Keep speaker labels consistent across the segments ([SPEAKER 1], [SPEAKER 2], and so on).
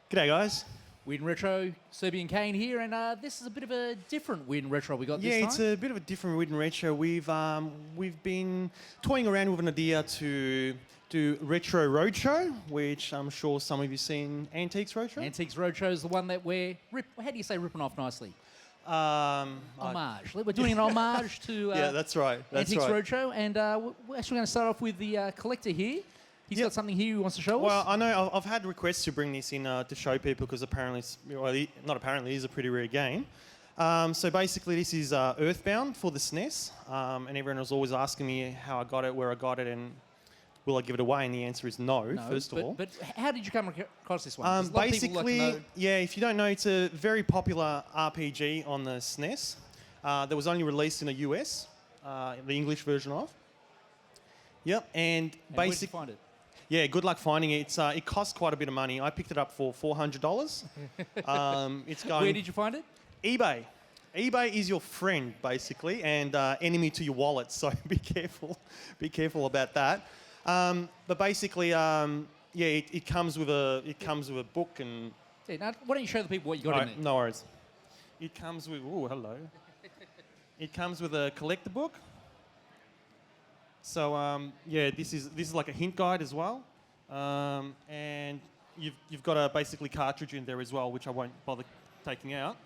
[SPEAKER 1] G'day, guys.
[SPEAKER 2] Win Retro, Serby and Kano here, and this is a bit of a different Win Retro we got this time.
[SPEAKER 1] Yeah, it's a bit of a different Win Retro. We've been toying around with an idea to do Retro Roadshow, which I'm sure some of you seen. Antiques Roadshow?
[SPEAKER 2] Antiques Roadshow is the one that we're, how do you say ripping off nicely? Homage. We're doing an homage to
[SPEAKER 1] yeah, that's right. That's
[SPEAKER 2] Antiques
[SPEAKER 1] right.
[SPEAKER 2] Roadshow, and we're actually going to start off with the collector here. He's got something here he wants to show us.
[SPEAKER 1] Well, I know I've had requests to bring this in to show people because apparently, not apparently, it is a pretty rare game. So basically, this is Earthbound for the SNES, and everyone was always asking me how I got it, where I got it, and will I give it away? And the answer is no, first of all.
[SPEAKER 2] But how did you come across this one?
[SPEAKER 1] Basically, yeah, if you don't know, it's a very popular RPG on the SNES that was only released in the US, the English version of. Yep, and basically,
[SPEAKER 2] where did you find it?
[SPEAKER 1] Yeah, good luck finding it. It cost quite a bit of money. I picked it up for $400. It's going.
[SPEAKER 2] Where did you find it?
[SPEAKER 1] eBay. eBay is your friend, basically, and enemy to your wallet. So be careful. Be careful about that. But basically, yeah, it comes with a book and.
[SPEAKER 2] Yeah, now, why don't you show the people what you got in it?
[SPEAKER 1] No worries. It comes with. Oh, hello. It comes with a collector book. So yeah, this is like a hint guide as well, and you've got a basically cartridge in there as well, which I won't bother taking out.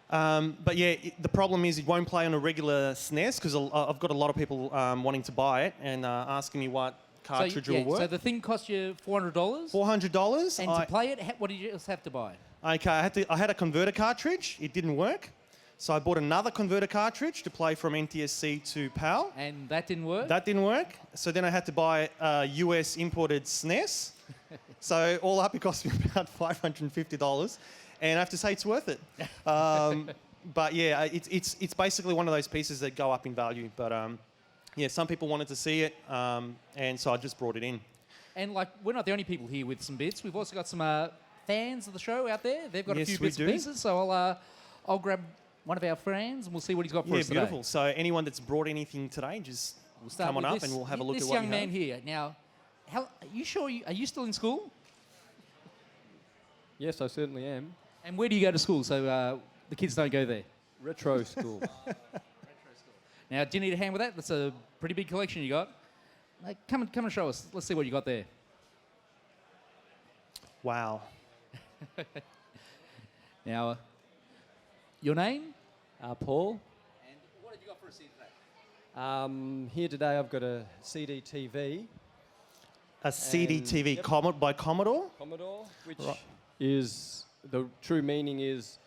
[SPEAKER 1] But yeah, the problem is it won't play on a regular SNES because I've got a lot of people wanting to buy it and asking me what cartridge will work.
[SPEAKER 2] So the thing cost you $400.
[SPEAKER 1] $400.
[SPEAKER 2] And to play it, what did you else have to buy?
[SPEAKER 1] Okay, I had a converter cartridge. It didn't work. So I bought another converter cartridge to play from NTSC to PAL.
[SPEAKER 2] And that didn't work?
[SPEAKER 1] That didn't work. So then I had to buy a US imported SNES. So all up it cost me about $550. And I have to say it's worth it. But yeah, it's basically one of those pieces that go up in value. But yeah, some people wanted to see it. And so I just brought it in.
[SPEAKER 2] And like, we're not the only people here with some bits. We've also got some fans of the show out there. They've got a few bits and pieces. So I'll grab one of our friends, and we'll see what he's got for us today.
[SPEAKER 1] Yeah, beautiful. So anyone that's brought anything today, just come on up and we'll have a look at what you have.
[SPEAKER 2] This young man here. Now, are you sure? Are you still in school?
[SPEAKER 3] Yes, I certainly am.
[SPEAKER 2] And where do you go to school so the kids don't go there?
[SPEAKER 3] Retro school.
[SPEAKER 2] Retro school. Now, do you need a hand with that? That's a pretty big collection you got. Come and show us. Let's see what you got there.
[SPEAKER 1] Wow.
[SPEAKER 2] Now, your name?
[SPEAKER 3] Paul.
[SPEAKER 2] And what have you got for us here today?
[SPEAKER 3] Here today I've got a CD TV.
[SPEAKER 1] A CD TV by Commodore?
[SPEAKER 3] Commodore, which is, the true meaning is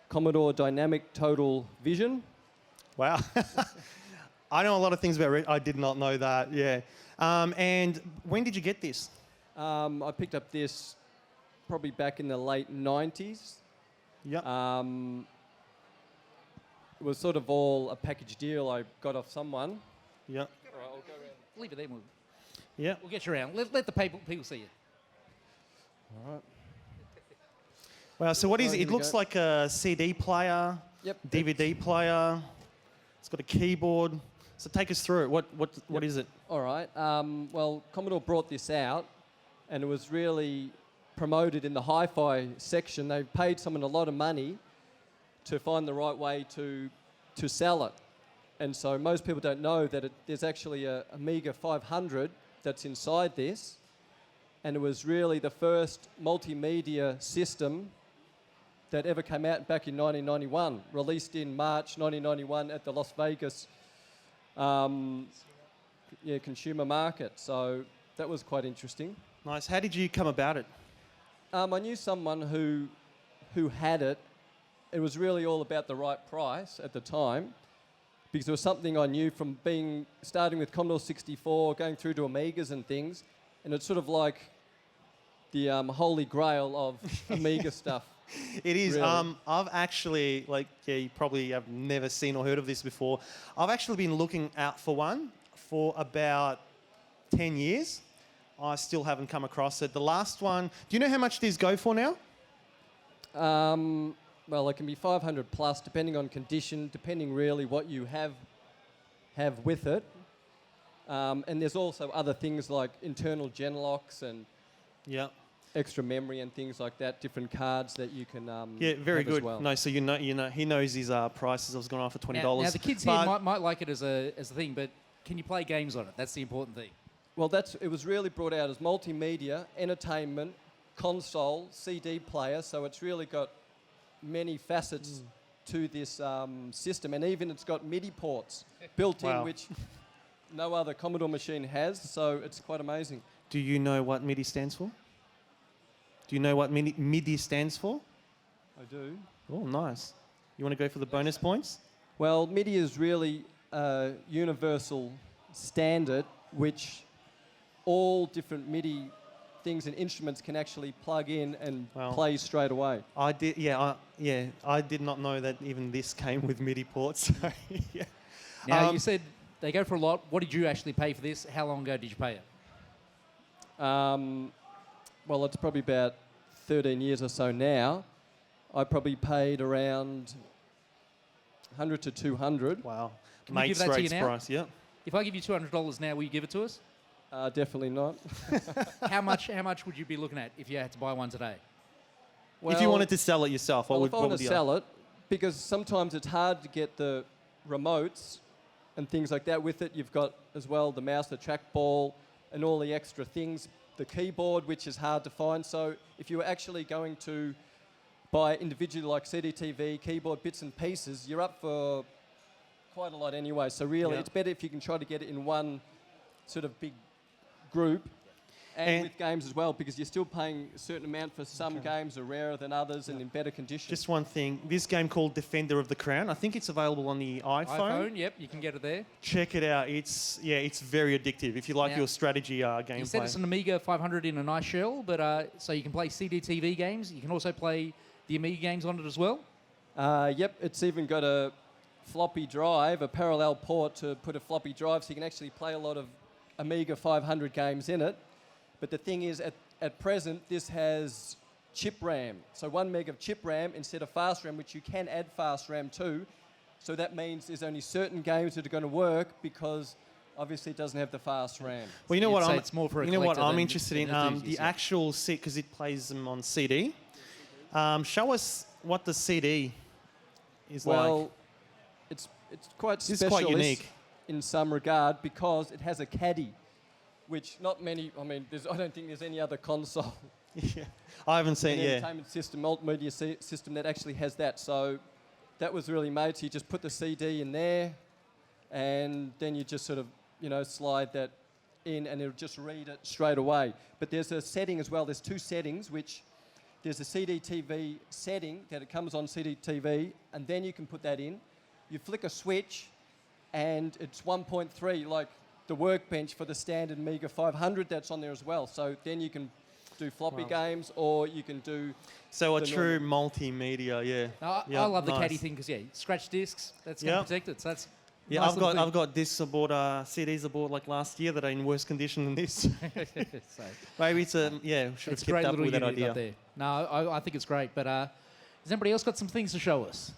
[SPEAKER 3] Commodore Dynamic Total Vision.
[SPEAKER 1] Wow. I know a lot of things about I did not know that, yeah. And when did you get this?
[SPEAKER 3] I picked up this probably back in the late 90s.
[SPEAKER 1] Yep.
[SPEAKER 3] It was sort of all a package deal I got off someone.
[SPEAKER 1] Yep.
[SPEAKER 3] All right, I'll go around.
[SPEAKER 2] Leave it there.
[SPEAKER 1] Yeah.
[SPEAKER 2] We'll get you around. Let the people see you.
[SPEAKER 3] All right.
[SPEAKER 1] Wow, so what is it? It looks like a CD player, DVD player. It's got a keyboard. So take us through it. What is it?
[SPEAKER 3] All right. Well, Commodore brought this out, and it was really promoted in the hi-fi section. They paid someone a lot of money to find the right way to sell it. And so most people don't know that there's actually a Amiga 500 that's inside this. And it was really the first multimedia system that ever came out back in 1991, released in March 1991 at the Las Vegas consumer market. So that was quite interesting.
[SPEAKER 1] Nice. How did you come about it?
[SPEAKER 3] I knew someone who had it. It was really all about the right price at the time, because it was something I knew from starting with Commodore 64, going through to Amigas and things, and it's sort of like the holy grail of Amiga stuff.
[SPEAKER 1] It is.
[SPEAKER 3] Really.
[SPEAKER 1] I've actually, you probably have never seen or heard of this before. I've actually been looking out for one for about 10 years. I still haven't come across it. The last one, do you know how much these go for now?
[SPEAKER 3] Well, it can be 500 plus, depending on condition, depending really what you have with it. And there's also other things like internal gen locks and
[SPEAKER 1] Yeah.
[SPEAKER 3] extra memory and things like that, different cards that you can
[SPEAKER 1] Yeah, very
[SPEAKER 3] have as
[SPEAKER 1] good.
[SPEAKER 3] well.
[SPEAKER 1] No, so you know, he knows his prices. I was going on for $20.
[SPEAKER 2] Now the kids here might like it as a thing, but can you play games on it? That's the important thing.
[SPEAKER 3] Well, it was really brought out as multimedia, entertainment, console, CD player, so it's really got many facets to this system, and even it's got MIDI ports built in, which no other Commodore machine has, so it's quite amazing.
[SPEAKER 1] Do you know what MIDI stands for? Do you know what MIDI stands for?
[SPEAKER 3] I do.
[SPEAKER 1] Oh, nice. You want to go for the bonus points?
[SPEAKER 3] Well, MIDI is really a universal standard which all different MIDI things and instruments can actually plug in and play straight away.
[SPEAKER 1] I did not know that even this came with MIDI ports. So, yeah.
[SPEAKER 2] Now you said they go for a lot. What did you actually pay for this? How long ago did you pay it?
[SPEAKER 3] Well, it's probably about 13 years or so now. I probably paid around 100 to 200.
[SPEAKER 1] Wow.
[SPEAKER 2] Can we give that to you now?
[SPEAKER 1] Price, yeah.
[SPEAKER 2] If I give you $200 now, will you give it to us?
[SPEAKER 3] Definitely not.
[SPEAKER 2] How much would you be looking at if you had to buy one today?
[SPEAKER 3] Well,
[SPEAKER 1] if you wanted to sell it yourself,
[SPEAKER 3] if I want to sell it, because sometimes it's hard to get the remotes and things like that with it. You've got as well the mouse, the trackball, and all the extra things, the keyboard, which is hard to find. So if you were actually going to buy individually like CDTV, keyboard, bits and pieces, you're up for quite a lot anyway. So really, it's better if you can try to get it in one sort of big group, and with games as well, because you're still paying a certain amount for some games are rarer than others and in better condition.
[SPEAKER 1] Just one thing, this game called Defender of the Crown, I think it's available on the iPhone.
[SPEAKER 2] Yep, you can get it there.
[SPEAKER 1] Check it out. It's very addictive if you like your strategy gameplay.
[SPEAKER 2] You said it's an Amiga 500 in a nice shell, but so you can play CDTV games. You can also play the Amiga games on it as well.
[SPEAKER 3] Yep, it's even got a floppy drive, a parallel port to put a floppy drive, so you can actually play a lot of Amiga 500 games in it. But the thing is, at present, this has chip RAM. So 1 meg of chip RAM instead of fast RAM, which you can add fast RAM to. So that means there's only certain games that are going to work because obviously it doesn't have the fast RAM.
[SPEAKER 1] Well, you know what?
[SPEAKER 2] It's more for a
[SPEAKER 1] you know what I'm
[SPEAKER 2] collector
[SPEAKER 1] interested in? The actual CD, because it plays them on CD. Show us what the CD is like.
[SPEAKER 3] Well, it's quite special.
[SPEAKER 1] It's quite unique
[SPEAKER 3] in some regard because it has a caddy, which not many. I mean, I don't think there's any other console.
[SPEAKER 1] Yeah, I haven't seen.
[SPEAKER 3] Entertainment system, multimedia system that actually has that. So that was really made. So you just put the CD in there, and then you just sort of slide that in, and it'll just read it straight away. But there's a setting as well. There's two settings, which there's a CDTV setting that it comes on CDTV, and then you can put that in. You flick a switch, and it's 1.3, like the workbench for the standard Amiga 500 that's on there as well. So then you can do floppy games, or you can do...
[SPEAKER 1] So a true multimedia,
[SPEAKER 2] I love the caddy thing because, scratch discs, that's going to protect it. So that's nice.
[SPEAKER 1] I've got discs I bought, CDs I bought like last year that are in worse condition than this.
[SPEAKER 2] So
[SPEAKER 1] maybe it's should have kept up with that idea.
[SPEAKER 2] There. No, I think it's great. But has anybody else got some things to show us?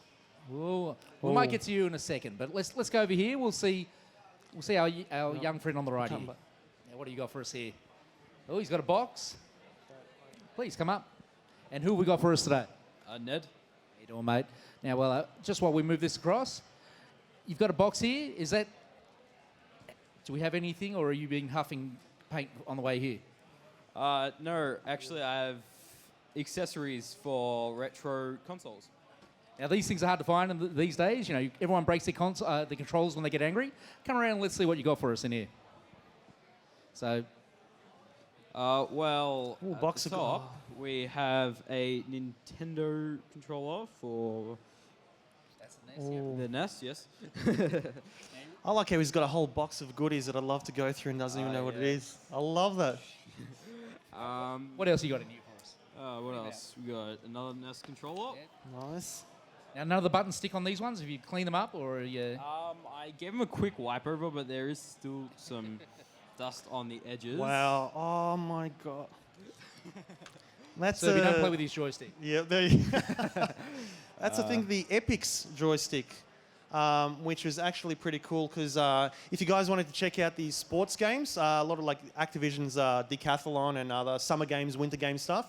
[SPEAKER 2] We might get to you in a second, but let's go over here. We'll see our young friend on the right here. Now, what do you got for us here? Oh, he's got a box. Please come up. And who have we got for us today?
[SPEAKER 4] Ned.
[SPEAKER 2] How you doing, mate? Now, just while we move this across, you've got a box here. Is that... Do we have anything, or are you being huffing paint on the way here?
[SPEAKER 4] No, actually, I have accessories for retro consoles.
[SPEAKER 2] Now, these things are hard to find these days. Everyone breaks their controls when they get angry. Come around and let's see what you got for us in here. So...
[SPEAKER 4] at the top, we have a Nintendo controller for...
[SPEAKER 2] That's the NES,
[SPEAKER 4] the NES, yes.
[SPEAKER 1] I like how he's got a whole box of goodies that I'd love to go through and doesn't even know what it is. I love that.
[SPEAKER 2] What else you got in here for us?
[SPEAKER 4] What else? We got another NES controller.
[SPEAKER 1] Yeah. Nice.
[SPEAKER 2] Now, none of the buttons stick on these ones? Have you cleaned them up, or are you...
[SPEAKER 4] I gave them a quick wipe over, but there is still some dust on the edges.
[SPEAKER 1] Wow. Oh, my God. That's
[SPEAKER 2] so if you don't play with his joystick.
[SPEAKER 1] Yeah, there That's the thing, the Epix joystick. which was actually pretty cool because if you guys wanted to check out these sports games, a lot of like Activision's Decathlon and other summer games, winter game stuff,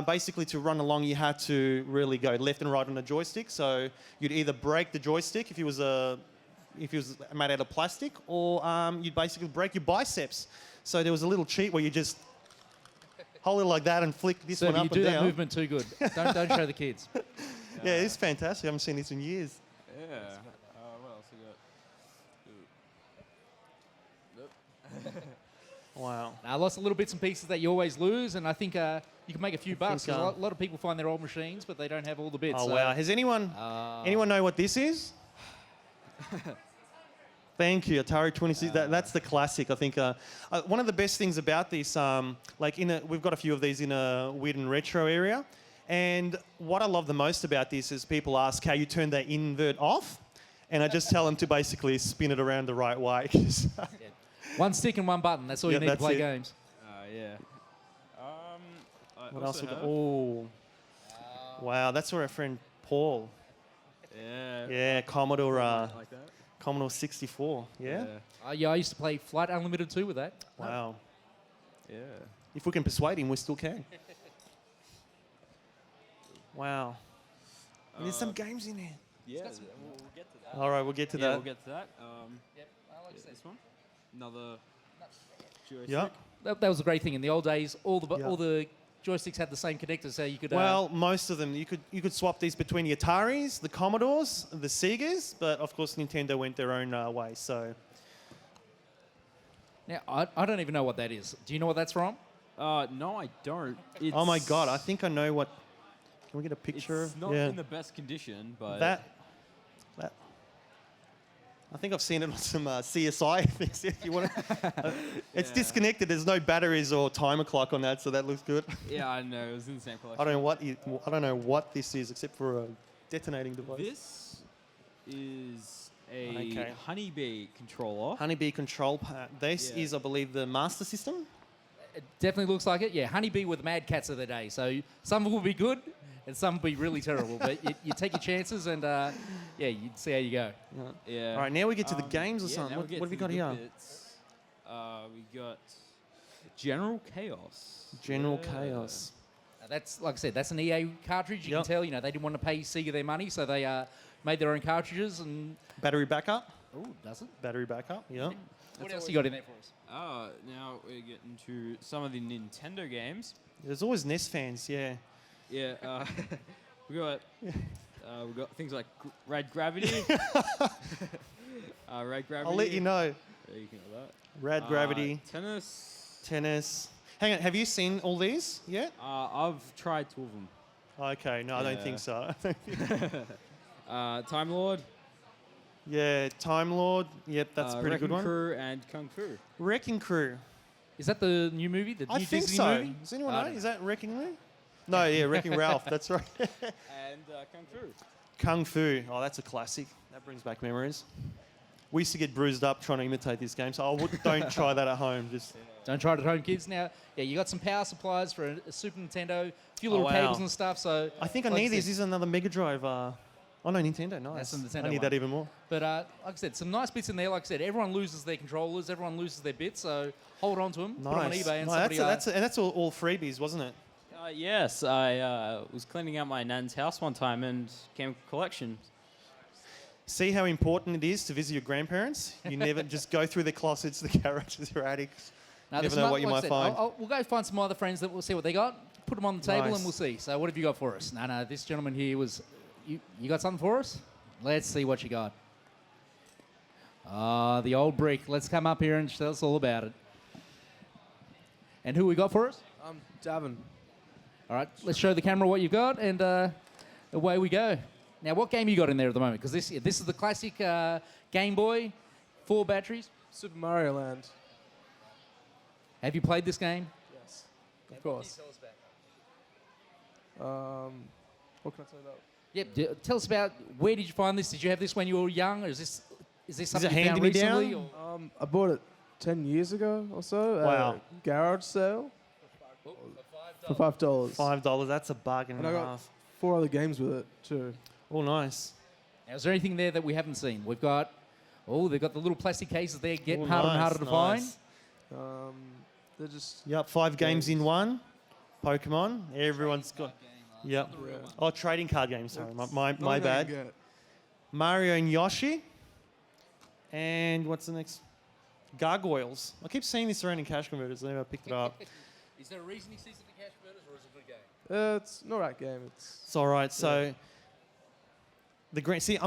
[SPEAKER 1] basically to run along you had to really go left and right on the joystick. So you'd either break the joystick if it was made out of plastic, or you'd basically break your biceps. So there was a little cheat where you just hold it like that and flick this one
[SPEAKER 2] So
[SPEAKER 1] up
[SPEAKER 2] you
[SPEAKER 1] and
[SPEAKER 2] do
[SPEAKER 1] down.
[SPEAKER 2] that movement too good. Don't show the kids.
[SPEAKER 1] Yeah, it's fantastic. I haven't seen this in years.
[SPEAKER 4] Yeah. What else we got?
[SPEAKER 1] Wow.
[SPEAKER 2] Lots of little bits and pieces that you always lose, and I think you can make a few bucks.
[SPEAKER 1] think,
[SPEAKER 2] 'Cause a lot of people find their old machines, but they don't have all the bits.
[SPEAKER 1] Oh
[SPEAKER 2] so-
[SPEAKER 1] wow! Has anyone know what this is? Thank you, Atari 26. That's the classic. I think one of the best things about this, we've got a few of these in a weird and retro area, and what I love the most about this is people ask how you turn that invert off, and I just tell them to basically spin it around the right way.
[SPEAKER 2] One stick and one button. That's all
[SPEAKER 1] Yeah,
[SPEAKER 2] you need to
[SPEAKER 1] that's
[SPEAKER 2] play
[SPEAKER 1] it.
[SPEAKER 2] games.
[SPEAKER 4] Yeah. I
[SPEAKER 1] What else?
[SPEAKER 4] also have-
[SPEAKER 1] Oh, wow! That's where our friend Paul.
[SPEAKER 4] Yeah.
[SPEAKER 1] Yeah, Commodore
[SPEAKER 4] Like that.
[SPEAKER 1] Commodore 64. Yeah.
[SPEAKER 2] Yeah, I used to play Flight Unlimited too with that.
[SPEAKER 1] Wow.
[SPEAKER 4] Yeah.
[SPEAKER 1] If we can persuade him, we still can. Wow. And there's some games in there.
[SPEAKER 4] Yeah. We'll get to that.
[SPEAKER 1] All right, we'll get to
[SPEAKER 4] Yeah,
[SPEAKER 1] that.
[SPEAKER 4] we'll get to that.
[SPEAKER 2] Yep, I like
[SPEAKER 4] This one. Another joystick.
[SPEAKER 1] Yeah.
[SPEAKER 2] That was a great thing in the old days. All
[SPEAKER 1] Yeah.
[SPEAKER 2] the joysticks had the same connector, so you could.
[SPEAKER 1] Well, most of them. You could swap these between the Ataris, the Commodores, the Segas, but of course Nintendo went their own way. So
[SPEAKER 2] now I don't even know what that is. Do you know what that's from?
[SPEAKER 4] No, I don't.
[SPEAKER 1] oh my God, I think I know what. Can we get a picture?
[SPEAKER 4] It's not
[SPEAKER 1] yeah.
[SPEAKER 4] in the best condition, but
[SPEAKER 1] that. I think I've seen it on some CSI things. If you want to, it's
[SPEAKER 4] Yeah.
[SPEAKER 1] disconnected. There's no batteries or timer clock on that, so that looks good.
[SPEAKER 4] yeah, I know it was in the same collection.
[SPEAKER 1] I don't know what this is except for a detonating device.
[SPEAKER 4] This is a
[SPEAKER 1] Okay.
[SPEAKER 4] honeybee controller.
[SPEAKER 1] Honeybee control pad. This
[SPEAKER 4] Yeah.
[SPEAKER 1] is, I believe, the master system.
[SPEAKER 2] It definitely looks like it. Yeah, Honeybee were the mad cats of the day. So some will be good and some will be really terrible. But you take your chances and you see how you go.
[SPEAKER 4] Yeah.
[SPEAKER 1] All right, now we get to the games or
[SPEAKER 4] yeah,
[SPEAKER 1] something.
[SPEAKER 4] now
[SPEAKER 1] What
[SPEAKER 4] we get
[SPEAKER 1] have we
[SPEAKER 4] to
[SPEAKER 1] got
[SPEAKER 4] the
[SPEAKER 1] here?
[SPEAKER 4] good bits. We got General Chaos.
[SPEAKER 1] General
[SPEAKER 4] Yeah.
[SPEAKER 1] Chaos.
[SPEAKER 2] That's like I said, that's an EA cartridge. You
[SPEAKER 1] Yep.
[SPEAKER 2] can tell, they didn't want to pay Sega their money, so they made their own cartridges. And
[SPEAKER 1] Battery backup.
[SPEAKER 2] oh, does it?
[SPEAKER 1] Battery backup. Yeah.
[SPEAKER 2] What else you got in there for us?
[SPEAKER 4] Now we're getting to some of the Nintendo games.
[SPEAKER 1] There's always NES fans. Yeah.
[SPEAKER 4] Yeah. we got things like Red Gravity. Red Gravity.
[SPEAKER 1] I'll let you know.
[SPEAKER 4] Yeah, you can have that.
[SPEAKER 1] Rad Gravity,
[SPEAKER 4] Tennis.
[SPEAKER 1] tennis. Hang on, have you seen all these yet?
[SPEAKER 4] I've tried two of them.
[SPEAKER 1] Okay, no, I don't think so.
[SPEAKER 4] Time Lord.
[SPEAKER 1] Yeah, Time Lord. Yep, that's a pretty
[SPEAKER 4] Wrecking
[SPEAKER 1] good one.
[SPEAKER 4] Crew and Kung Fu.
[SPEAKER 1] Wrecking Crew.
[SPEAKER 2] Is that the new movie? The
[SPEAKER 1] I
[SPEAKER 2] new
[SPEAKER 1] think
[SPEAKER 2] Disney
[SPEAKER 1] so.
[SPEAKER 2] movie?
[SPEAKER 1] Does anyone
[SPEAKER 2] I
[SPEAKER 1] know?
[SPEAKER 2] don't
[SPEAKER 1] Is that Wrecking Crew? No, yeah, Wrecking Ralph. That's right.
[SPEAKER 4] And Kung Fu.
[SPEAKER 1] Kung Fu. Oh, that's a classic. That brings back memories. We used to get bruised up trying to imitate this game, so don't try that at home. Just
[SPEAKER 2] Don't try it at home, kids. Now, yeah, you got some power supplies for a Super Nintendo, a few little
[SPEAKER 1] wow.
[SPEAKER 2] cables and stuff. So
[SPEAKER 1] I think I
[SPEAKER 2] like
[SPEAKER 1] need
[SPEAKER 2] said-
[SPEAKER 1] this. This is another Mega Drive. Oh no, Nintendo. Nice.
[SPEAKER 2] That's the Nintendo
[SPEAKER 1] I need
[SPEAKER 2] one.
[SPEAKER 1] that even more.
[SPEAKER 2] But like I said, some nice bits in there. Like I said, everyone loses their controllers, everyone loses their bits. So hold on to them, put them on
[SPEAKER 1] Nice.
[SPEAKER 2] eBay, and
[SPEAKER 1] No,
[SPEAKER 2] somebody.
[SPEAKER 1] and that's all freebies, wasn't it?
[SPEAKER 4] Yes, I was cleaning out my nan's house one time and came collection.
[SPEAKER 1] See how important it is to visit your grandparents? You never just go through their closets, the garages, their attics.
[SPEAKER 2] Now,
[SPEAKER 1] Never
[SPEAKER 2] there's
[SPEAKER 1] know
[SPEAKER 2] not-
[SPEAKER 1] what you
[SPEAKER 2] like I
[SPEAKER 1] might
[SPEAKER 2] said,
[SPEAKER 1] find.
[SPEAKER 2] we'll go find some other friends that we'll see what they got. Put them on the table
[SPEAKER 1] Nice.
[SPEAKER 2] and we'll see. So what have you got for us? No, this gentleman here was. You got something for us? Let's see what you got. The old brick. Let's come up here and tell us all about it. And who we got for us?
[SPEAKER 5] Davin.
[SPEAKER 2] All right, let's show the camera what you've got, and away we go. Now, what game you got in there at the moment? Because this is the classic Game Boy, 4 batteries.
[SPEAKER 5] Super Mario Land.
[SPEAKER 2] Have you played this game?
[SPEAKER 5] Yes. Of course. What can I tell you about?
[SPEAKER 2] Yep. Tell us about where did you find this? Did you have this when you were young, or is this something
[SPEAKER 1] it
[SPEAKER 2] you found
[SPEAKER 1] hand-me-down?
[SPEAKER 2] recently? Or?
[SPEAKER 5] I bought it 10 years ago or so.
[SPEAKER 1] Wow.
[SPEAKER 5] At a garage sale. For $5.
[SPEAKER 1] $5. That's a bargain and
[SPEAKER 5] And
[SPEAKER 1] a
[SPEAKER 5] I got
[SPEAKER 1] half.
[SPEAKER 5] 4 other games with it too.
[SPEAKER 1] Oh, nice.
[SPEAKER 2] Now, is there anything there that we haven't seen? We've got, they've got the little plastic cases there, getting
[SPEAKER 1] Oh,
[SPEAKER 2] harder and
[SPEAKER 1] nice,
[SPEAKER 2] harder to find.
[SPEAKER 1] nice.
[SPEAKER 5] They're just
[SPEAKER 1] Yep, 5 games in one. Pokemon. Everyone's got. Yep.
[SPEAKER 5] yeah.
[SPEAKER 1] Oh, trading card games. Sorry,
[SPEAKER 5] That's
[SPEAKER 1] my
[SPEAKER 5] not gonna
[SPEAKER 1] bad.
[SPEAKER 5] get-
[SPEAKER 1] Mario and Yoshi. And what's the next? Gargoyles. I keep seeing this around in cash converters. I never picked it up.
[SPEAKER 2] Is there a reason he sees it in the cash converters, or is it a good game?
[SPEAKER 5] It's not that game. It's
[SPEAKER 1] It's all right. So the green. See,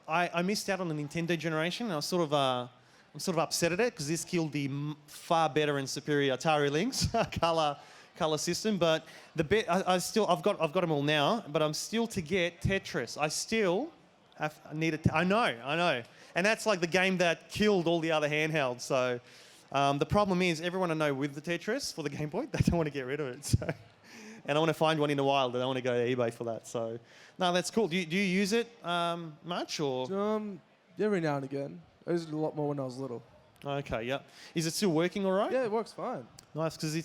[SPEAKER 1] I missed out on the Nintendo generation. And I'm sort of upset at it because this killed the far better and superior Atari Lynx color system. But I've got them all now. But I'm still to get Tetris. I still need it. I know. And that's like the game that killed all the other handhelds. So the problem is everyone I know with the Tetris for the Game Boy, they don't want to get rid of it. So, and I want to find one in the wild. I don't want to go to eBay for that. So no, that's cool. Do you use it much or?
[SPEAKER 5] every now and again. I used it a lot more when I was little.
[SPEAKER 1] Okay, yeah. Is it still working all right?
[SPEAKER 5] Yeah, it works fine.
[SPEAKER 1] Nice, because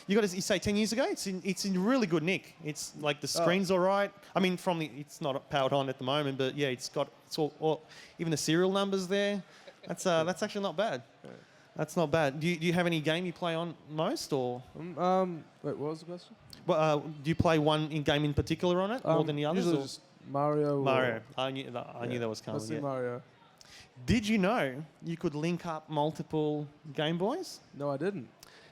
[SPEAKER 1] you say 10 years ago. It's in really good nick. It's like the screen's all right. I mean, it's not powered on at the moment, but yeah, it's all even the serial numbers there. That's actually not bad.
[SPEAKER 5] Yeah.
[SPEAKER 1] That's not bad. Do you have any game you play on most, or
[SPEAKER 5] Wait, what was the question?
[SPEAKER 1] well, do you play one game in particular on it more than the others?
[SPEAKER 5] Usually
[SPEAKER 1] or?
[SPEAKER 5] just Mario.
[SPEAKER 1] Mario. I knew that was coming.
[SPEAKER 5] Mostly
[SPEAKER 1] Yeah.
[SPEAKER 5] Mario.
[SPEAKER 1] Did you know you could link up multiple Game Boys?
[SPEAKER 5] No, I didn't.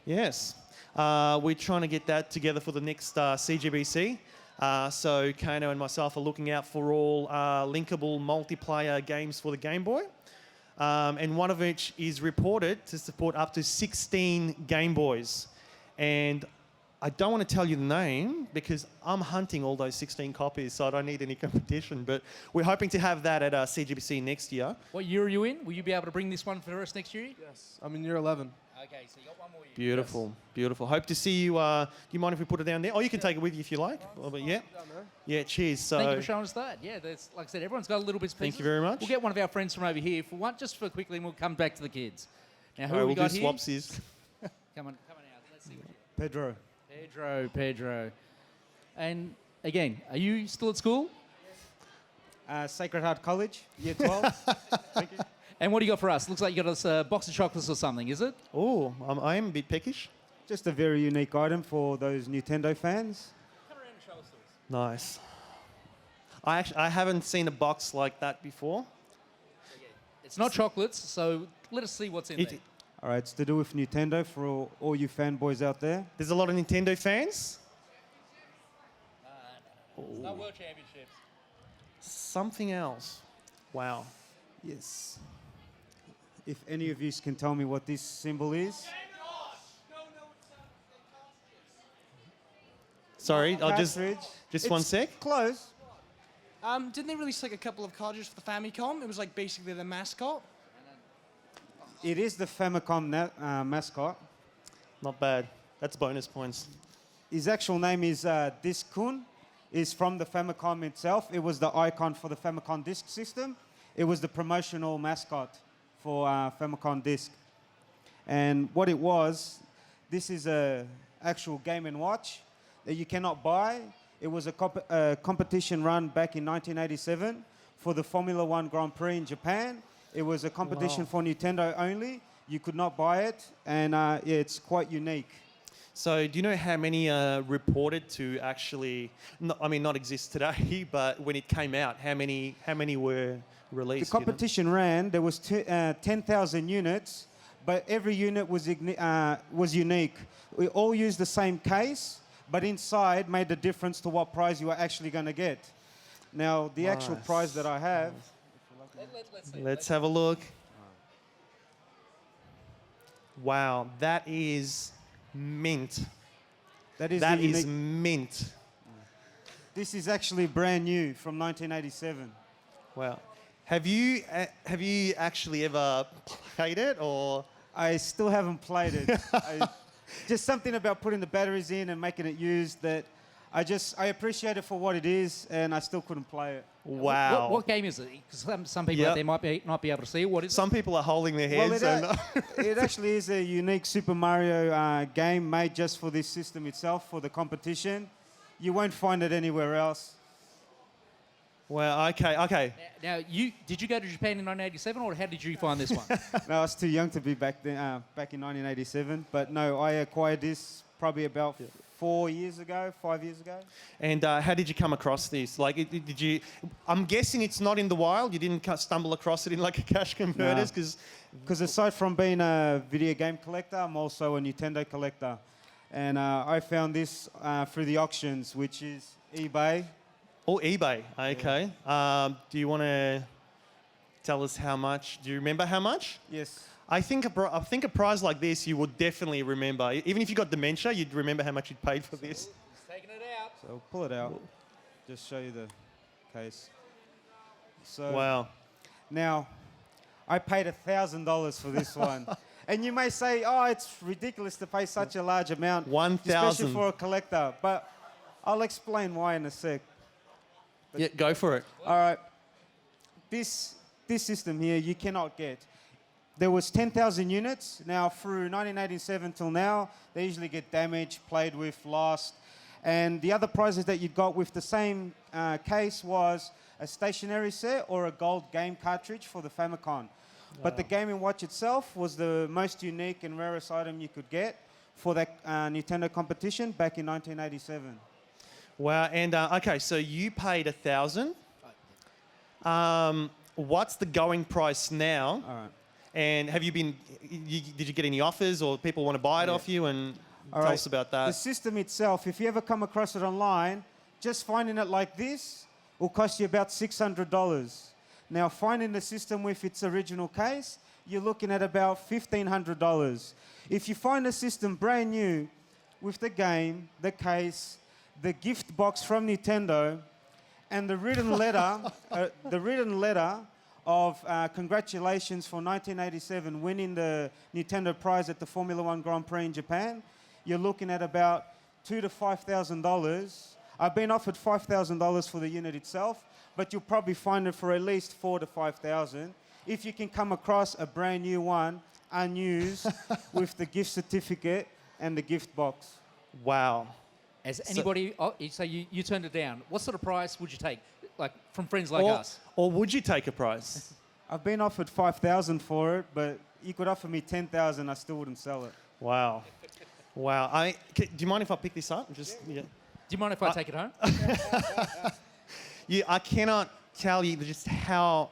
[SPEAKER 1] Yes. We're trying to get that together for the next CGBC. So Kano and myself are looking out for all linkable multiplayer games for the Game Boy. And one of which is reported to support up to 16 Game Boys. And I don't want to tell you the name because I'm hunting all those 16 copies, so I don't need any competition. But we're hoping to have that at CGBC next year.
[SPEAKER 2] What year are you in? Will you be able to bring this one for us next year?
[SPEAKER 5] Yes, I'm in year 11.
[SPEAKER 2] Okay, so you got one more year.
[SPEAKER 1] Beautiful, beautiful. Hope to see you. Do you mind if we put it down there? Oh, you can take it with you if you like. Oh, but yeah, yeah. Cheers. So
[SPEAKER 2] Thank you for showing us that. Yeah, that's, like I said, everyone's got a little bit.
[SPEAKER 1] Thank you very much.
[SPEAKER 2] We'll get one of our friends from over here for one, just for quickly, and we'll come back to the kids. Now, who
[SPEAKER 1] All right,
[SPEAKER 2] have we
[SPEAKER 1] we'll
[SPEAKER 2] got
[SPEAKER 1] do
[SPEAKER 2] here?
[SPEAKER 1] swapsies.
[SPEAKER 2] Come on out. Let's see what you.
[SPEAKER 6] Pedro.
[SPEAKER 2] Pedro. And again, are you still at school?
[SPEAKER 6] Sacred Heart College, year 12. Thank you.
[SPEAKER 2] And what do you got for us? Looks like you got us a box of chocolates or something, is it?
[SPEAKER 1] Oh, I am a bit peckish.
[SPEAKER 6] Just a very unique item for those Nintendo fans.
[SPEAKER 2] Come around and show us those.
[SPEAKER 1] Nice. I haven't seen a box like that before.
[SPEAKER 2] It's not chocolates, so let us see what's in there.
[SPEAKER 6] All right, it's to do with Nintendo for all you fanboys out there.
[SPEAKER 1] There's a lot of Nintendo fans.
[SPEAKER 2] It's not World Championships.
[SPEAKER 1] Something else. Wow.
[SPEAKER 6] Yes. If any of you can tell me what this symbol is.
[SPEAKER 1] Sorry, I'll just
[SPEAKER 6] Cartridge.
[SPEAKER 1] one sec.
[SPEAKER 6] Close.
[SPEAKER 7] Didn't they release like a couple of cartridges for the Famicom? It was like basically the mascot.
[SPEAKER 6] It is the Famicom mascot.
[SPEAKER 1] Not bad. That's bonus points.
[SPEAKER 6] His actual name is Disc-kun. Is from the Famicom itself. It was the icon for the Famicom Disk System. It was the promotional mascot for Famicom Disk. And what it was, this is a actual Game & Watch that you cannot buy. It was a competition run back in 1987 for the Formula One Grand Prix in Japan. It was a competition for Nintendo only. You could not buy it, and yeah, it's quite unique.
[SPEAKER 1] So, do you know how many are reported to actually? Not exist today, but when it came out, how many were released?
[SPEAKER 6] The competition ran. There was 10,000 units, but every unit was unique. We all used the same case, but inside made the difference to what prize you were actually going to get. Now, the actual prize that I have.
[SPEAKER 1] Let's have a look. Wow, that is mint.
[SPEAKER 6] That is
[SPEAKER 1] That
[SPEAKER 6] the
[SPEAKER 1] is
[SPEAKER 6] unique.
[SPEAKER 1] mint.
[SPEAKER 6] This is actually brand new from 1987.
[SPEAKER 1] Wow. Have you actually ever played it, or?
[SPEAKER 6] I still haven't played it. Just something about putting the batteries in and making it used that I appreciate it for what it is, and I still couldn't play it.
[SPEAKER 1] Wow.
[SPEAKER 2] What game is it? Because some people out there might not be able to see it. What is
[SPEAKER 1] Some people are holding their heads.
[SPEAKER 6] It actually is a unique Super Mario game made just for this system itself, for the competition. You won't find it anywhere else.
[SPEAKER 1] Well, okay.
[SPEAKER 2] Now, did you go to Japan in 1987, or how did you find this one?
[SPEAKER 6] No, I was too young to be back then, back in 1987. But no, I acquired this probably about 5 years ago.
[SPEAKER 1] And how did you come across this? Like, did you? I'm guessing it's not in the wild. You didn't stumble across it in like a cash converters,
[SPEAKER 6] because aside from being a video game collector, I'm also a Nintendo collector, and I found this through the auctions, which is eBay.
[SPEAKER 1] Oh, eBay. Okay. Do you want to tell us how much? Do you remember how much?
[SPEAKER 6] Yes.
[SPEAKER 1] I think a prize like this you would definitely remember. Even if you got dementia, you'd remember how much you paid for this.
[SPEAKER 2] Taking it out.
[SPEAKER 6] So I'll pull it out. Just show you the case. So
[SPEAKER 1] Wow.
[SPEAKER 6] now, I paid $1,000 for this one. And you may say, oh, it's ridiculous to pay such a large amount.
[SPEAKER 1] 1,000.
[SPEAKER 6] Especially for a collector. But I'll explain why in a sec.
[SPEAKER 1] Yeah, go for it.
[SPEAKER 6] All right. This system here, you cannot get. There was 10,000 units. Now, through 1987 till now, they usually get damaged, played with, lost. And the other prizes that you got with the same case was a stationary set or a gold game cartridge for the Famicom. But the Game & Watch itself was the most unique and rarest item you could get for that Nintendo competition back in 1987.
[SPEAKER 1] Wow. And okay, so you paid 1,000. What's the going price now?
[SPEAKER 6] All right.
[SPEAKER 1] And have you been? Did you get any offers, or people want to buy it off you? And
[SPEAKER 6] All
[SPEAKER 1] tell
[SPEAKER 6] right.
[SPEAKER 1] us about that.
[SPEAKER 6] The system itself, if you ever come across it online, just finding it like this will cost you about $600. Now, finding the system with its original case, you're looking at about $1,500. If you find the system brand new with the game, the case, the gift box from Nintendo, and the written letter of congratulations for 1987 winning the Nintendo prize at the Formula One Grand Prix in Japan, you're looking at about $2,000 to $5,000. I've been offered $5,000 for the unit itself, but you'll probably find it for at least $4,000 to $5,000 if you can come across a brand new one, unused, with the gift certificate and the gift box.
[SPEAKER 1] Wow.
[SPEAKER 2] Has anybody? So you turned it down. What sort of price would you take? Like from friends like us?
[SPEAKER 1] Or would you take a price?
[SPEAKER 6] I've been offered $5,000 for it, but you could offer me $10,000, I still wouldn't sell it.
[SPEAKER 1] Wow. Wow. Do you mind if I pick this up? Just yeah.
[SPEAKER 2] Do you mind if I take it home?
[SPEAKER 1] Yeah, I cannot tell you just how,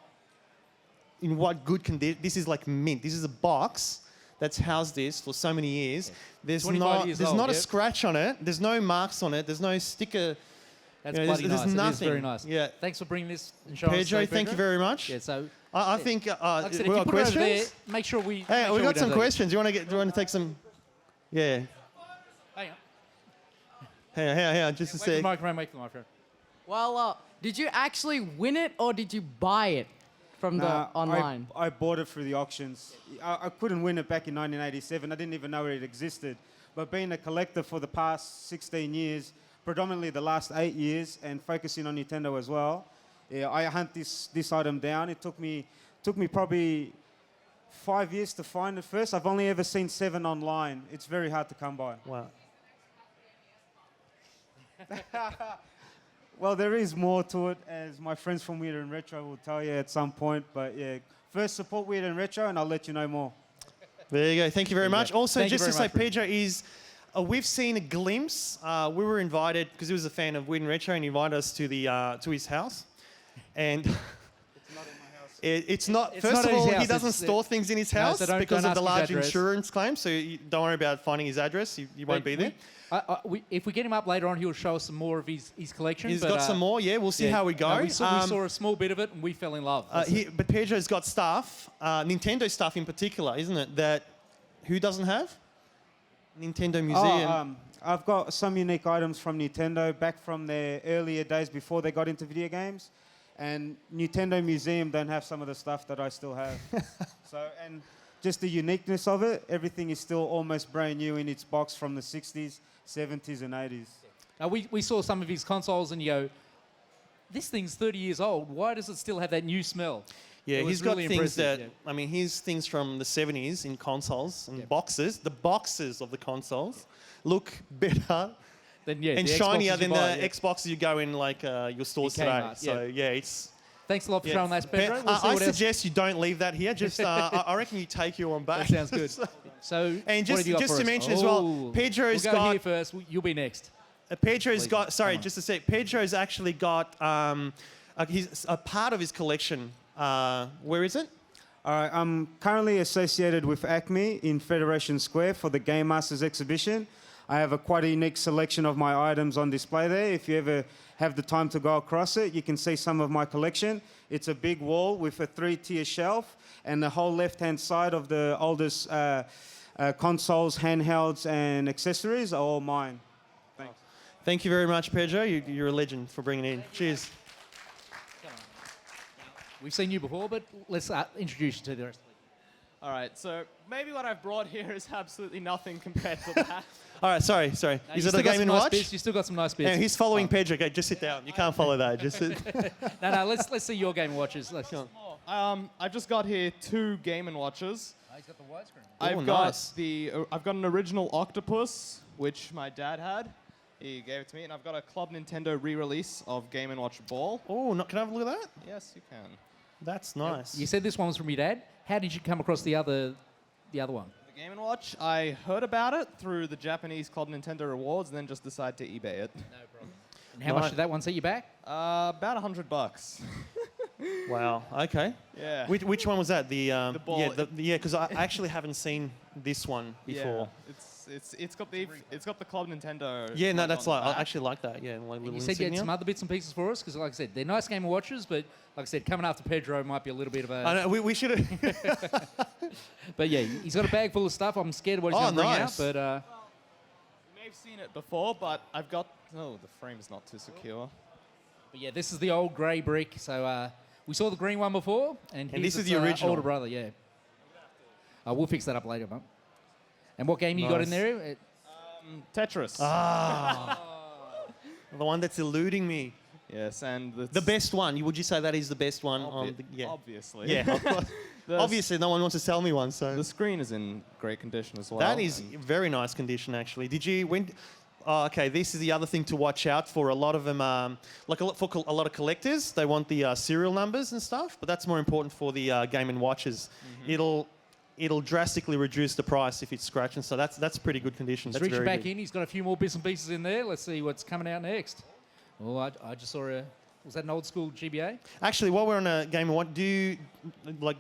[SPEAKER 1] in what good condition. This is like mint. This is a box that's housed this for so many years.
[SPEAKER 2] Yeah.
[SPEAKER 1] There's
[SPEAKER 2] 25 years old,
[SPEAKER 1] not a
[SPEAKER 2] yeah.
[SPEAKER 1] scratch on it. There's no marks on it. There's no sticker.
[SPEAKER 2] That's
[SPEAKER 1] You know,
[SPEAKER 2] bloody
[SPEAKER 1] there's
[SPEAKER 2] nice. It is
[SPEAKER 1] nothing.
[SPEAKER 2] very nice.
[SPEAKER 1] Yeah.
[SPEAKER 2] Thanks for bringing this and showing us.
[SPEAKER 1] Pedro, thank you very much.
[SPEAKER 2] Yeah. So
[SPEAKER 1] I think
[SPEAKER 2] like I said, if
[SPEAKER 1] we
[SPEAKER 2] you
[SPEAKER 1] got
[SPEAKER 2] put it over there,
[SPEAKER 1] questions.
[SPEAKER 2] make sure we.
[SPEAKER 1] Hey,
[SPEAKER 2] make
[SPEAKER 1] we
[SPEAKER 2] sure
[SPEAKER 1] got
[SPEAKER 2] don't
[SPEAKER 1] some
[SPEAKER 2] do that.
[SPEAKER 1] questions. Do you want to take some? Yeah.
[SPEAKER 2] Hang on.
[SPEAKER 1] Hang on, just a
[SPEAKER 2] Wait for
[SPEAKER 1] sec.
[SPEAKER 2] the microphone. Wait for the microphone.
[SPEAKER 8] Well, did you actually win it or did you buy it from the online?
[SPEAKER 6] I bought it through the auctions. I couldn't win it back in 1987. I didn't even know it existed. But being a collector for the past 16 years, predominantly the last 8 years, and focusing on Nintendo as well, yeah, I hunt this item down. It took me probably 5 years to find it first. I've only ever seen 7 online. It's very hard to come by.
[SPEAKER 1] Wow.
[SPEAKER 6] Well, there is more to it, as my friends from Weird and Retro will tell you at some point. But yeah, first support Weird and Retro, and I'll let you know more.
[SPEAKER 1] There you go. Thank you very much. Also,
[SPEAKER 2] Thank you
[SPEAKER 1] just to
[SPEAKER 2] very
[SPEAKER 1] say,
[SPEAKER 2] much,
[SPEAKER 1] Pedro is. We've seen a glimpse. We were invited because he was a fan of Weird and Retro, and he invited us to his house. And it's not.
[SPEAKER 2] It's
[SPEAKER 1] First
[SPEAKER 2] not
[SPEAKER 1] of
[SPEAKER 2] at his
[SPEAKER 1] all, he
[SPEAKER 2] house,
[SPEAKER 1] doesn't
[SPEAKER 2] it's-
[SPEAKER 1] store things in his
[SPEAKER 2] No,
[SPEAKER 1] house
[SPEAKER 2] so don't
[SPEAKER 1] because of
[SPEAKER 2] ask
[SPEAKER 1] the
[SPEAKER 2] his
[SPEAKER 1] large
[SPEAKER 2] address.
[SPEAKER 1] insurance claim. So don't worry about finding his address. You won't be there.
[SPEAKER 2] If we get him up later on, he'll show us some more of his collection.
[SPEAKER 1] He's
[SPEAKER 2] but,
[SPEAKER 1] got some more. Yeah, we'll see how we go.
[SPEAKER 2] We saw a small bit of it and we fell in love.
[SPEAKER 1] But Pedro's got stuff, Nintendo stuff in particular, isn't it? That who doesn't have? Nintendo Museum.
[SPEAKER 6] I've got some unique items from Nintendo back from their earlier days before they got into video games. And Nintendo Museum don't have some of the stuff that I still have. And just the uniqueness of it, everything is still almost brand new in its box from the 60s, 70s, and 80s.
[SPEAKER 2] Now, we saw some of his consoles and you go, this thing's 30 years old. Why does it still have that new smell?
[SPEAKER 1] Yeah,
[SPEAKER 2] It was
[SPEAKER 1] he's got
[SPEAKER 2] really
[SPEAKER 1] things that,
[SPEAKER 2] impressive,
[SPEAKER 1] I mean, here's things from the 70s in consoles and boxes. The boxes of the consoles look better
[SPEAKER 2] Then yeah,
[SPEAKER 1] and
[SPEAKER 2] the
[SPEAKER 1] shinier
[SPEAKER 2] Xboxes
[SPEAKER 1] than
[SPEAKER 2] you buy,
[SPEAKER 1] the
[SPEAKER 2] yeah.
[SPEAKER 1] Xboxes you go in like your stores
[SPEAKER 2] In
[SPEAKER 1] today.
[SPEAKER 2] Kmart,
[SPEAKER 1] So yeah, it's.
[SPEAKER 2] Thanks a lot for
[SPEAKER 1] Yeah.
[SPEAKER 2] showing that, Pedro. We'll see
[SPEAKER 1] I
[SPEAKER 2] what else.
[SPEAKER 1] suggest you don't leave that here. Just I reckon you take your one back.
[SPEAKER 2] That sounds good. So,
[SPEAKER 1] And
[SPEAKER 2] what
[SPEAKER 1] just
[SPEAKER 2] have you got
[SPEAKER 1] just
[SPEAKER 2] for
[SPEAKER 1] to
[SPEAKER 2] us?
[SPEAKER 1] mention as well,
[SPEAKER 2] Oh,
[SPEAKER 1] Pedro's
[SPEAKER 2] we'll go
[SPEAKER 1] got
[SPEAKER 2] here first. You'll be next.
[SPEAKER 1] Pedro's
[SPEAKER 2] Please,
[SPEAKER 1] got. Sorry,
[SPEAKER 2] come on.
[SPEAKER 1] just a sec. Pedro's actually got a part of his collection. Where is it?
[SPEAKER 6] All right, I'm currently associated with Acme in Federation Square for the Game Masters exhibition. I have a quite a unique selection of my items on display there. If you ever have the time to go across it, you can see some of my collection. It's a big wall with a 3-tier shelf, and the whole left-hand side of the oldest consoles, handhelds, and accessories are all mine. Thanks.
[SPEAKER 1] Thank you very much, Pedro. You're a legend for bringing it in. Cheers.
[SPEAKER 2] We've seen you before, but let's introduce you to the rest of the
[SPEAKER 9] All right, so maybe what I've brought here is absolutely nothing compared to that.
[SPEAKER 1] All right, sorry.
[SPEAKER 2] No,
[SPEAKER 1] Is
[SPEAKER 2] you
[SPEAKER 1] it
[SPEAKER 2] still
[SPEAKER 1] a
[SPEAKER 2] got
[SPEAKER 1] Game
[SPEAKER 2] some
[SPEAKER 1] &
[SPEAKER 2] nice
[SPEAKER 1] Watch?
[SPEAKER 2] bits. You still got some nice bits.
[SPEAKER 1] Yeah, he's following Pedro. Okay, just sit down. You can't follow that. Just sit.
[SPEAKER 2] No, let's see your Game & Watches. Let's
[SPEAKER 9] I've just got here 2 Game & Watches.
[SPEAKER 2] Oh, he's got the widescreen.
[SPEAKER 9] I've
[SPEAKER 1] nice.
[SPEAKER 9] I've got an original Octopus, which my dad had. He gave it to me, and I've got a Club Nintendo re-release of Game & Watch Ball.
[SPEAKER 1] Oh, can I have a look at that?
[SPEAKER 9] Yes, you can.
[SPEAKER 1] That's nice.
[SPEAKER 2] You said this one was from your dad. How did you come across the other one?
[SPEAKER 9] The Game & Watch, I heard about it through the Japanese Club Nintendo rewards, and then just decided to eBay it.
[SPEAKER 2] No problem. And how much did that one set you back?
[SPEAKER 9] About $100.
[SPEAKER 1] Wow. Okay.
[SPEAKER 9] Yeah.
[SPEAKER 1] Which one was that? The
[SPEAKER 9] ball.
[SPEAKER 1] Yeah, because I actually haven't seen this one before.
[SPEAKER 9] Yeah. It's got the Club Nintendo.
[SPEAKER 1] Yeah, no,
[SPEAKER 9] logo
[SPEAKER 1] that's
[SPEAKER 9] on the
[SPEAKER 1] like I
[SPEAKER 9] back.
[SPEAKER 1] actually like that. Yeah, like
[SPEAKER 2] And
[SPEAKER 1] little
[SPEAKER 2] you said you had
[SPEAKER 1] insignia.
[SPEAKER 2] some other bits and pieces for us, because like I said, they're nice Game & Watches, but like I said, coming after Pedro might be a little bit of a...
[SPEAKER 1] I know, we should have.
[SPEAKER 2] But yeah, he's got a bag full of stuff. I'm scared of what he's
[SPEAKER 1] Oh,
[SPEAKER 2] going to bring
[SPEAKER 1] nice.
[SPEAKER 2] out, but...
[SPEAKER 9] You may have seen it before, but I've got... Oh, the frame's not too secure.
[SPEAKER 2] But yeah, this is the old grey brick. So we saw the green one before, and
[SPEAKER 1] this is
[SPEAKER 2] its,
[SPEAKER 1] the original.
[SPEAKER 2] older brother. Yeah. We'll fix that up later, mate. And what game you got in
[SPEAKER 1] Nice.
[SPEAKER 2] there?
[SPEAKER 9] Tetris.
[SPEAKER 1] The one that's eluding me.
[SPEAKER 9] Yes, and
[SPEAKER 1] The best one. Would you say that is the best one? Yeah.
[SPEAKER 9] Obviously.
[SPEAKER 1] Yeah. Of course. Obviously, no one wants to sell me one. So
[SPEAKER 9] The screen is in great condition as well.
[SPEAKER 1] that is
[SPEAKER 9] and
[SPEAKER 1] very nice condition, actually. Did you when? Oh, okay, this is the other thing to watch out for. A lot of them, like a lot of collectors, they want the serial numbers and stuff, but that's more important for the Game & Watches. It'll drastically reduce the price if it's scratched, and so that's pretty good condition.
[SPEAKER 2] He's
[SPEAKER 1] That's
[SPEAKER 2] reaching
[SPEAKER 1] very
[SPEAKER 2] back
[SPEAKER 1] good.
[SPEAKER 2] in. He's got a few more bits and pieces in there. Let's see what's coming out next. Oh, I just saw a... Was that an old school GBA?
[SPEAKER 1] Actually, while we're on a Game & Watch, do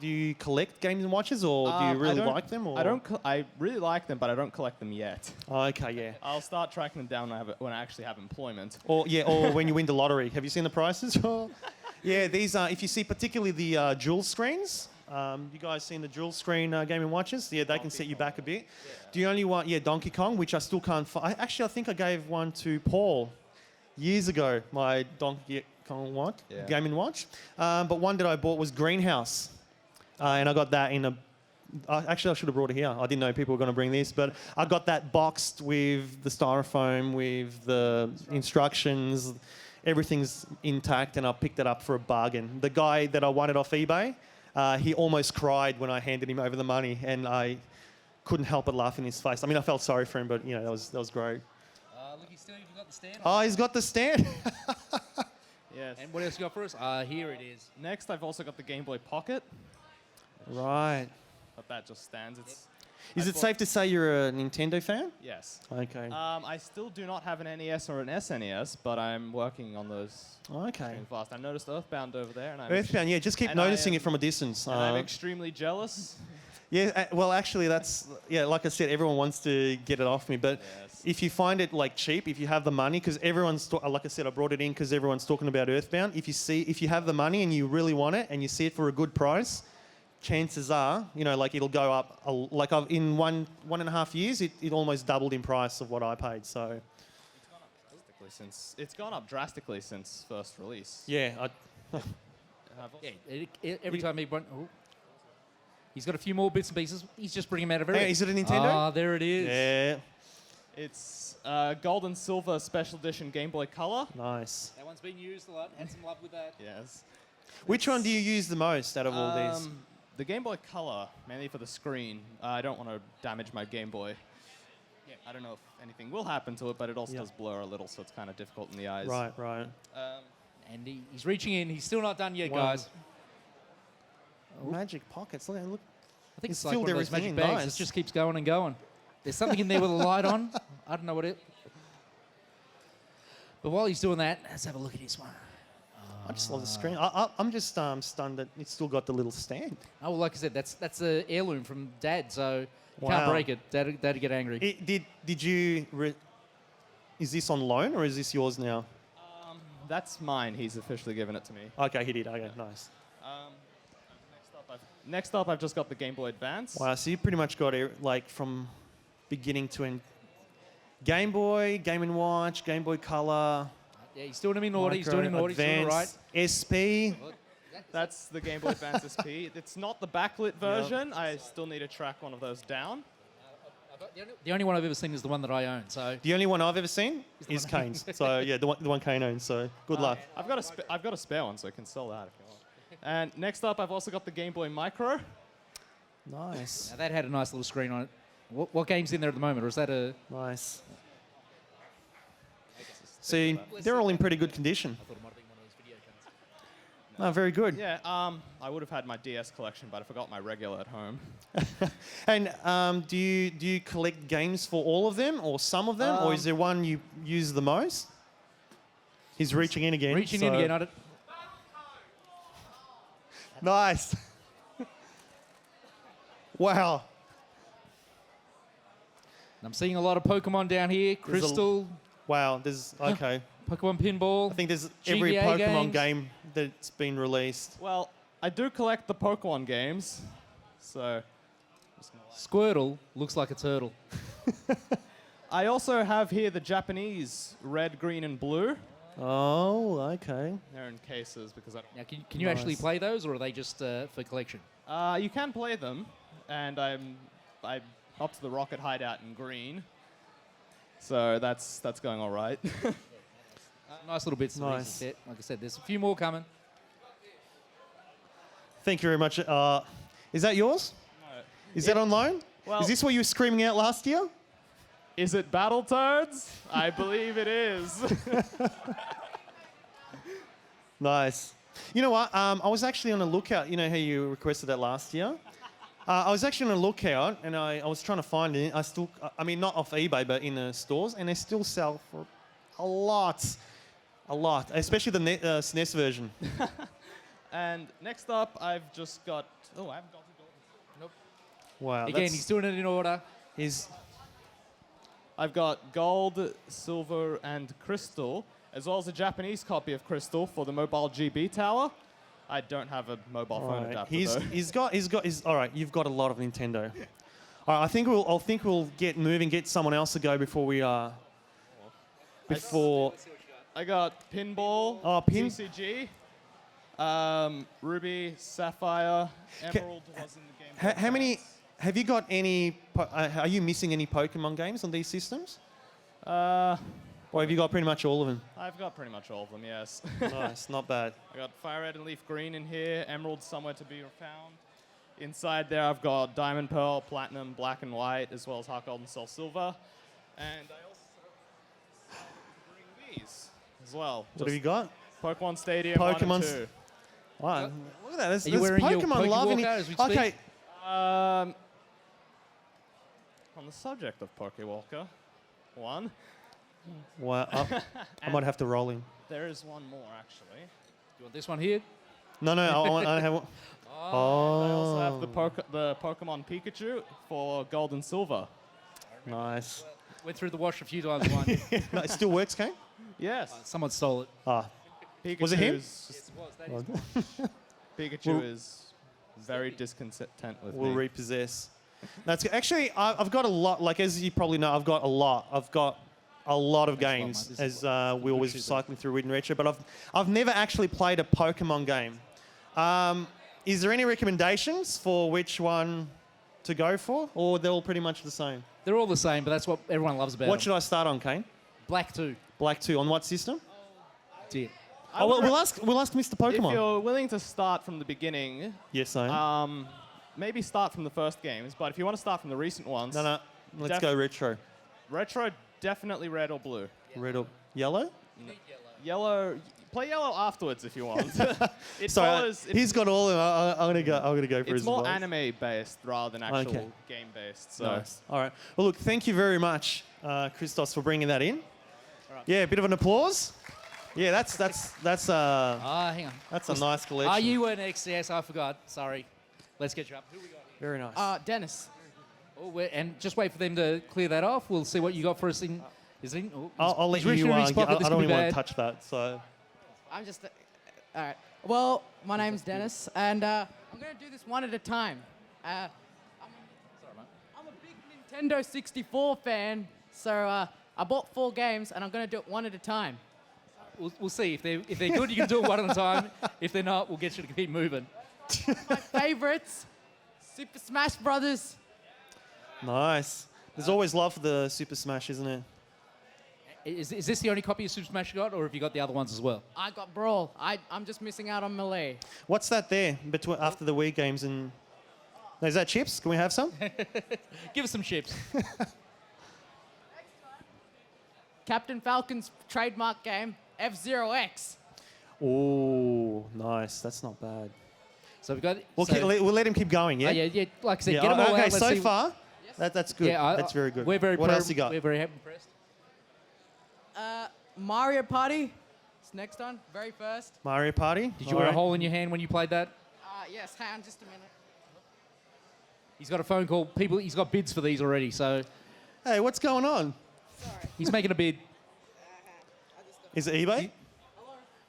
[SPEAKER 1] you collect Game & Watches, or do you really like them? Or?
[SPEAKER 9] I really like them, but I don't collect them yet.
[SPEAKER 1] Oh, okay, yeah.
[SPEAKER 9] I'll start tracking them down when I actually have employment.
[SPEAKER 1] Or when you win the lottery. Have you seen the prices? Yeah, these are. If you see particularly the dual screens. You guys seen the dual screen Game & Watches? Yeah, they can set you back a bit. Yeah. Do you only want Donkey Kong, which I still can't find? I think I gave one to Paul years ago. My Donkey Kong Game & Watch. But one that I bought was Greenhouse, and I got that in a. Actually, I should have brought it here. I didn't know people were going to bring this, but I got that boxed with the styrofoam, with the instructions. Everything's intact, and I picked it up for a bargain. The guy that I won it off eBay, he almost cried when I handed him over the money, and I couldn't help but laugh in his face. I mean, I felt sorry for him, but that was great.
[SPEAKER 2] Look, he's still even got the stand.
[SPEAKER 1] Oh, he's got the stand.
[SPEAKER 9] Yes.
[SPEAKER 2] And what else you got for us? Here it is.
[SPEAKER 9] Next, I've also got the Game Boy Pocket,
[SPEAKER 1] Right.
[SPEAKER 9] but that just stands.
[SPEAKER 1] Is it safe to say you're a Nintendo fan?
[SPEAKER 9] Yes.
[SPEAKER 1] Okay.
[SPEAKER 9] I still do not have an NES or an SNES, but I'm working on those
[SPEAKER 1] Okay.
[SPEAKER 9] pretty fast. I noticed Earthbound over there, and
[SPEAKER 1] Earthbound, yeah, just keep
[SPEAKER 9] and I
[SPEAKER 1] noticing
[SPEAKER 9] am-
[SPEAKER 1] it from a distance.
[SPEAKER 9] and I'm extremely jealous.
[SPEAKER 1] Yeah, well, actually, like I said, everyone wants to get it off me, but
[SPEAKER 9] Yes.
[SPEAKER 1] if you find it like cheap, if you have the money, because everyone's like I said, I brought it in because everyone's talking about Earthbound. If you have the money and you really want it and you see it for a good price, chances are, like it'll go up. In 1.5 years, it almost doubled in price of what I paid. So
[SPEAKER 9] It's gone up drastically since first release.
[SPEAKER 1] yeah,
[SPEAKER 2] Yeah, every time he went... Oh. He's got a few more bits and pieces. He's just bringing them out of everywhere.
[SPEAKER 1] Hey, is it a Nintendo?
[SPEAKER 2] There it is.
[SPEAKER 1] Yeah,
[SPEAKER 9] It's gold and silver special edition Game Boy Color.
[SPEAKER 1] nice.
[SPEAKER 2] That one's been used a lot. Had some love with that.
[SPEAKER 9] Yes.
[SPEAKER 1] Which one do you use the most out of all these?
[SPEAKER 9] The Game Boy Color, mainly for the screen. I don't want to damage my Game Boy.
[SPEAKER 2] Yeah,
[SPEAKER 9] I don't know if anything will happen to it, but it also
[SPEAKER 1] Yeah.
[SPEAKER 9] does blur a little, so it's kind of difficult in the eyes.
[SPEAKER 1] Right, right.
[SPEAKER 2] And he's reaching in. He's still not done yet,
[SPEAKER 1] Wow.
[SPEAKER 2] guys.
[SPEAKER 1] Magic pockets. Look, look.
[SPEAKER 2] I think
[SPEAKER 1] He's
[SPEAKER 2] it's like
[SPEAKER 1] filled
[SPEAKER 2] one of those
[SPEAKER 1] everything
[SPEAKER 2] magic
[SPEAKER 1] in,
[SPEAKER 2] bags.
[SPEAKER 1] nice.
[SPEAKER 2] It just keeps going and going. There's something in there with a light on. I don't know what it. But while he's doing that, let's have a look at this one.
[SPEAKER 1] I just love the screen. I'm just stunned that it's still got the little stand.
[SPEAKER 2] Oh, well, like I said, that's an heirloom from Dad, so you can't
[SPEAKER 1] Wow.
[SPEAKER 2] break it. Dad'd get angry.
[SPEAKER 1] Did you? Is this on loan or is this yours now?
[SPEAKER 9] That's mine. He's officially given it to me.
[SPEAKER 1] Okay, he did. Okay, nice.
[SPEAKER 9] Next up, I've just got the Game Boy Advance.
[SPEAKER 1] Wow, so you pretty much got it like from beginning to end. Game Boy, Game & Watch, Game Boy Color.
[SPEAKER 2] Yeah, he's doing them in order. He's
[SPEAKER 1] Micro,
[SPEAKER 2] doing it in order. He's doing it right.
[SPEAKER 1] Advance, SP.
[SPEAKER 9] That's the Game Boy Advance SP. It's not the backlit version. I still need to track one of those down.
[SPEAKER 2] The only one I've ever seen is the one that I own. So
[SPEAKER 1] The only one I've ever seen
[SPEAKER 2] the
[SPEAKER 1] is
[SPEAKER 2] one-
[SPEAKER 1] Kane's. So yeah, the one Kane owns. So good luck.
[SPEAKER 9] I've got a spare one, so I can sell that if you want. And next up, I've also got the Game Boy Micro.
[SPEAKER 1] Nice,
[SPEAKER 2] now that had a nice little screen on it. What game's in there at the moment, or is that a?
[SPEAKER 1] nice. See, they're all in pretty good condition.
[SPEAKER 2] I thought it might have been one of those video cards.
[SPEAKER 1] Oh, very good.
[SPEAKER 9] Yeah, I would have had my DS collection, but I forgot my regular at home.
[SPEAKER 1] And do you collect games for all of them or some of them, or is there one you use the most? He's reaching in again.
[SPEAKER 2] Reaching in
[SPEAKER 1] so-
[SPEAKER 2] again. I don't,
[SPEAKER 1] Nice. Wow.
[SPEAKER 2] I'm seeing a lot of Pokemon down here.
[SPEAKER 1] There's a-
[SPEAKER 2] Crystal,
[SPEAKER 1] Wow. There's okay.
[SPEAKER 2] Pokemon Pinball.
[SPEAKER 1] I think there's every
[SPEAKER 2] GBA
[SPEAKER 1] Pokemon
[SPEAKER 2] games.
[SPEAKER 1] game that's been released.
[SPEAKER 9] Well, I do collect the Pokemon games, so
[SPEAKER 2] Squirtle looks like a turtle.
[SPEAKER 9] I also have here the Japanese red, green, and blue.
[SPEAKER 1] Oh, okay.
[SPEAKER 9] They're in cases because I don't.
[SPEAKER 2] Now, can you actually
[SPEAKER 1] Nice.
[SPEAKER 2] play those, or are they just for collection?
[SPEAKER 9] You can play them, and I'm up to the Rocket Hideout in green, so that's going all right.
[SPEAKER 2] Nice little bits.
[SPEAKER 1] Nice.
[SPEAKER 2] Nice. Set. Like I said, there's a few more coming.
[SPEAKER 1] Thank you very much. Is that yours? Is that on loan?
[SPEAKER 9] Well-
[SPEAKER 1] Is this what you were screaming out last year?
[SPEAKER 9] Is it Battletoads? I believe it is.
[SPEAKER 1] Nice. You know what? I was actually on a lookout. You know how you requested that last year? I was actually on a lookout, and I was trying to find it. I mean, not off eBay, but in the stores, and they still sell for a lot, especially the SNES version.
[SPEAKER 9] And next up, I've just got. Oh, I haven't got the gold.
[SPEAKER 1] Wow.
[SPEAKER 2] Again, he's doing it in order.
[SPEAKER 9] I've got gold, silver, and crystal, as well as a Japanese copy of Crystal for the mobile GB tower. I don't have a mobile phone adapter though.
[SPEAKER 1] All right. You've got a lot of Nintendo. All right. I think we'll get moving, get someone else to go before we before.
[SPEAKER 9] I got pinball,
[SPEAKER 1] Oh,
[SPEAKER 9] TCG, Ruby, Sapphire, Emerald was in the game.
[SPEAKER 1] How many? Have you got any? Are you missing any Pokemon games on these systems? Or have you got pretty much all of them?
[SPEAKER 9] I've got pretty much all of them, yes.
[SPEAKER 1] Nice, not bad.
[SPEAKER 9] I got Fire Red and Leaf Green in here, Emerald somewhere to be found. Inside there, I've got Diamond Pearl, Platinum, Black and White, as well as Heart Gold and Soul Silver. And I also bring these as well.
[SPEAKER 1] What have you got?
[SPEAKER 9] Pokemon Stadium 1 and
[SPEAKER 1] Pokemon's-
[SPEAKER 9] 2.
[SPEAKER 1] Wow, look at that. There's,
[SPEAKER 2] Are you
[SPEAKER 1] there's
[SPEAKER 2] wearing your
[SPEAKER 1] Pokemon love in
[SPEAKER 2] Pokewalker
[SPEAKER 1] here.
[SPEAKER 2] as we speak?
[SPEAKER 1] Okay,
[SPEAKER 9] On the subject of Pokewalker, one,
[SPEAKER 1] wow. I might have to roll in.
[SPEAKER 9] there is one more actually.
[SPEAKER 2] You want this one here?
[SPEAKER 1] No, I have one.
[SPEAKER 9] I also have
[SPEAKER 1] Oh,
[SPEAKER 9] the Pokemon Pikachu for Gold and Silver.
[SPEAKER 1] nice.
[SPEAKER 2] Went through the wash a few times. One.
[SPEAKER 1] No, it still works, Kane?
[SPEAKER 9] Yes.
[SPEAKER 2] Someone stole it.
[SPEAKER 1] Ah,
[SPEAKER 9] Pikachu
[SPEAKER 1] Was it him?
[SPEAKER 9] Pikachu
[SPEAKER 1] We'll-
[SPEAKER 9] is very discontent with
[SPEAKER 1] we'll
[SPEAKER 9] me.
[SPEAKER 1] repossess. That's actually, I've got a lot. Like as you probably know, I've got a lot. I've got a lot of
[SPEAKER 2] Thanks a lot,
[SPEAKER 1] games
[SPEAKER 2] mate. This
[SPEAKER 1] as
[SPEAKER 2] is
[SPEAKER 1] we always
[SPEAKER 2] shit,
[SPEAKER 1] cycling through Ridden Retro, but I've never actually played a Pokemon game. Is there any recommendations for which one to go for, or they're all pretty much the same?
[SPEAKER 2] They're all the same, but that's what everyone loves about
[SPEAKER 1] What
[SPEAKER 2] them.
[SPEAKER 1] should I start on, Kane?
[SPEAKER 2] Black 2.
[SPEAKER 1] Black 2 on what system?
[SPEAKER 2] That's it.
[SPEAKER 1] Oh, well, we'll ask Mr.
[SPEAKER 9] If
[SPEAKER 1] Pokemon.
[SPEAKER 9] you're willing to start from the beginning,
[SPEAKER 1] Yes, I am.
[SPEAKER 9] maybe start from the first games. But if you want to start from the recent ones,
[SPEAKER 1] No, let's go retro.
[SPEAKER 9] Retro, definitely red or blue.
[SPEAKER 1] Red or yellow?
[SPEAKER 9] Yellow, play yellow afterwards if you want. It
[SPEAKER 1] Sorry,
[SPEAKER 9] follows.
[SPEAKER 1] he's got all of them. I'm gonna go for his
[SPEAKER 9] It's more
[SPEAKER 1] advice.
[SPEAKER 9] anime based rather than actual
[SPEAKER 1] Okay.
[SPEAKER 9] game based. So
[SPEAKER 1] Nice. All right. Well, look, thank you very much, Christos, for bringing that in. Yeah, a bit of an applause. Yeah, that's
[SPEAKER 2] Hang on.
[SPEAKER 1] that's a nice collection.
[SPEAKER 2] Ah, you were next. Yes, I forgot. Sorry. Let's get you up. Who we got here?
[SPEAKER 1] Very nice.
[SPEAKER 8] Dennis.
[SPEAKER 2] Oh, and just wait for them to clear that off. We'll see what you got for us in. Is in? Oh,
[SPEAKER 1] I'll let
[SPEAKER 2] he's reaching
[SPEAKER 1] you.
[SPEAKER 2] in his
[SPEAKER 1] I
[SPEAKER 2] pocket. This
[SPEAKER 1] don't
[SPEAKER 2] could be
[SPEAKER 1] even want to
[SPEAKER 2] bad.
[SPEAKER 1] touch that. So.
[SPEAKER 8] I'm just. All right. Well, my name's Dennis, and I'm gonna do this one at a time. I'm a big Nintendo 64 fan, so I bought 4 games, and I'm gonna do it one at a time.
[SPEAKER 2] We'll see. If they're good, you can do it one at a time. If they're not, we'll get you to keep moving.
[SPEAKER 8] My favorites: Super Smash Brothers.
[SPEAKER 1] Nice. There's always love for the Super Smash, isn't it?
[SPEAKER 2] Is this the only copy of Super Smash you got, or have you got the other ones as well?
[SPEAKER 8] I got Brawl. I'm just missing out on Melee.
[SPEAKER 1] What's that there between after the Wii games and? No, is that chips? Can we have some?
[SPEAKER 2] Give us some chips.
[SPEAKER 8] Captain Falcon's trademark game, F-Zero X.
[SPEAKER 1] Oh, nice. That's not bad.
[SPEAKER 2] So we've got.
[SPEAKER 1] We'll let him keep going. Yeah.
[SPEAKER 2] Yeah. Like I said,
[SPEAKER 1] Yeah,
[SPEAKER 2] get them all
[SPEAKER 1] okay,
[SPEAKER 2] out. Let's
[SPEAKER 1] so
[SPEAKER 2] see.
[SPEAKER 1] far, that's good.
[SPEAKER 2] Yeah,
[SPEAKER 1] that's very good.
[SPEAKER 2] We're very.
[SPEAKER 1] What else you got?
[SPEAKER 2] We're very impressed.
[SPEAKER 8] Mario Party. It's next on, very first.
[SPEAKER 1] Mario Party.
[SPEAKER 2] Did you wear a hole in your hand when you played that?
[SPEAKER 8] Yes, hang on just a minute.
[SPEAKER 2] He's got a phone call. He's got bids for these already. So
[SPEAKER 1] Hey, what's going on?
[SPEAKER 2] he's making a bid.
[SPEAKER 1] Is it eBay?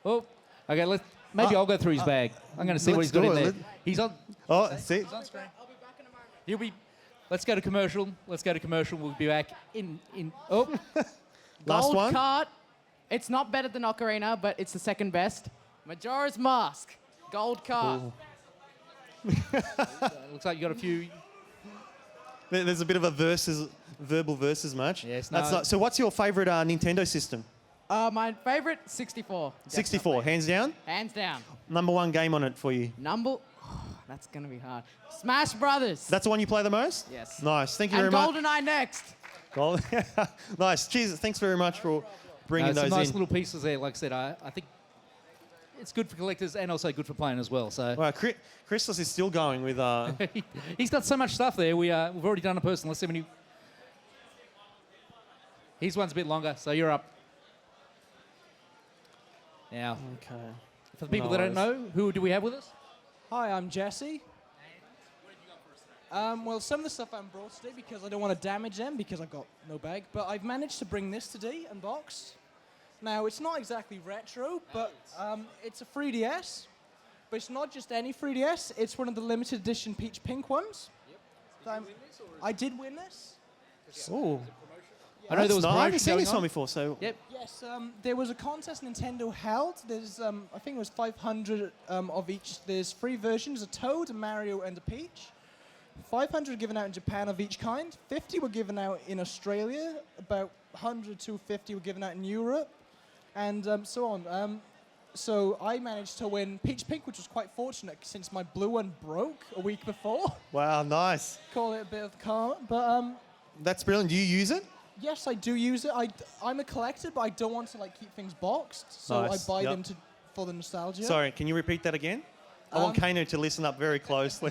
[SPEAKER 2] Oh, okay. Maybe I'll go through his bag. I'm going to see what
[SPEAKER 1] let's
[SPEAKER 2] he's got
[SPEAKER 1] do
[SPEAKER 2] in
[SPEAKER 1] it.
[SPEAKER 2] there. He's on.
[SPEAKER 1] Oh, see.
[SPEAKER 2] He's on screen. He'll be. Let's go to commercial. We'll be back in. Oh,
[SPEAKER 1] Last
[SPEAKER 8] Gold
[SPEAKER 1] one.
[SPEAKER 8] card. It's not better than Ocarina, but it's the second best. Majora's Mask. Gold card.
[SPEAKER 2] looks like you got a few.
[SPEAKER 1] There's a bit of a verbal versus match.
[SPEAKER 2] Yes,
[SPEAKER 1] That's
[SPEAKER 2] no.
[SPEAKER 1] not, so what's your favorite Nintendo system?
[SPEAKER 8] My favorite, 64.
[SPEAKER 1] 64, hands down.
[SPEAKER 8] Hands down.
[SPEAKER 1] Number 1 game on it for you.
[SPEAKER 8] That's gonna be hard. Smash Brothers.
[SPEAKER 1] That's the one you play the most?
[SPEAKER 8] Yes.
[SPEAKER 1] Nice. Thank you
[SPEAKER 8] And
[SPEAKER 1] very much.
[SPEAKER 8] GoldenEye next.
[SPEAKER 1] Nice. Cheers. Thanks very much for bringing
[SPEAKER 2] Some
[SPEAKER 1] those
[SPEAKER 2] nice
[SPEAKER 1] in.
[SPEAKER 2] little pieces there. Like I said, I think it's good for collectors and also good for playing as well. So
[SPEAKER 1] Well, Christos is still going with.
[SPEAKER 2] he's got so much stuff there. We've already done a person. Let's see how many. His one's a bit longer, so you're up. Now,
[SPEAKER 1] Okay.
[SPEAKER 2] for the people that don't know, who do we have with us?
[SPEAKER 10] Hi, I'm Jesse. Well, some of the stuff I haven't brought today because I don't want to damage them because I've got no bag, but I've managed to bring this today, unboxed. Now, it's not exactly retro, but it's a 3DS. But it's not just any 3DS, it's one of the limited edition peach pink ones. Yep. I did win this.
[SPEAKER 1] Ooh.
[SPEAKER 2] I know there was a
[SPEAKER 1] I haven't
[SPEAKER 2] promotion
[SPEAKER 1] seen
[SPEAKER 2] going
[SPEAKER 1] this
[SPEAKER 2] on.
[SPEAKER 1] one before, so.
[SPEAKER 2] Yep.
[SPEAKER 10] Yes, there was a contest Nintendo held. There's, I think it was 500 of each. There's 3 versions, a Toad, a Mario, and a Peach. 500 given out in Japan of each kind. 50 were given out in Australia. About 100 to 50 were given out in Europe. And so on. So I managed to win Peach Pink, which was quite fortunate since my blue one broke a week before.
[SPEAKER 1] Wow, nice.
[SPEAKER 10] Call it a bit of karma. But
[SPEAKER 1] That's brilliant. Do you use it?
[SPEAKER 10] yes, I do use it. I'm a collector, but I don't want to like keep things boxed. So
[SPEAKER 1] Nice,
[SPEAKER 10] I buy
[SPEAKER 1] yep.
[SPEAKER 10] them for the nostalgia.
[SPEAKER 1] Sorry, can you repeat that again? I want Kano to listen up very closely.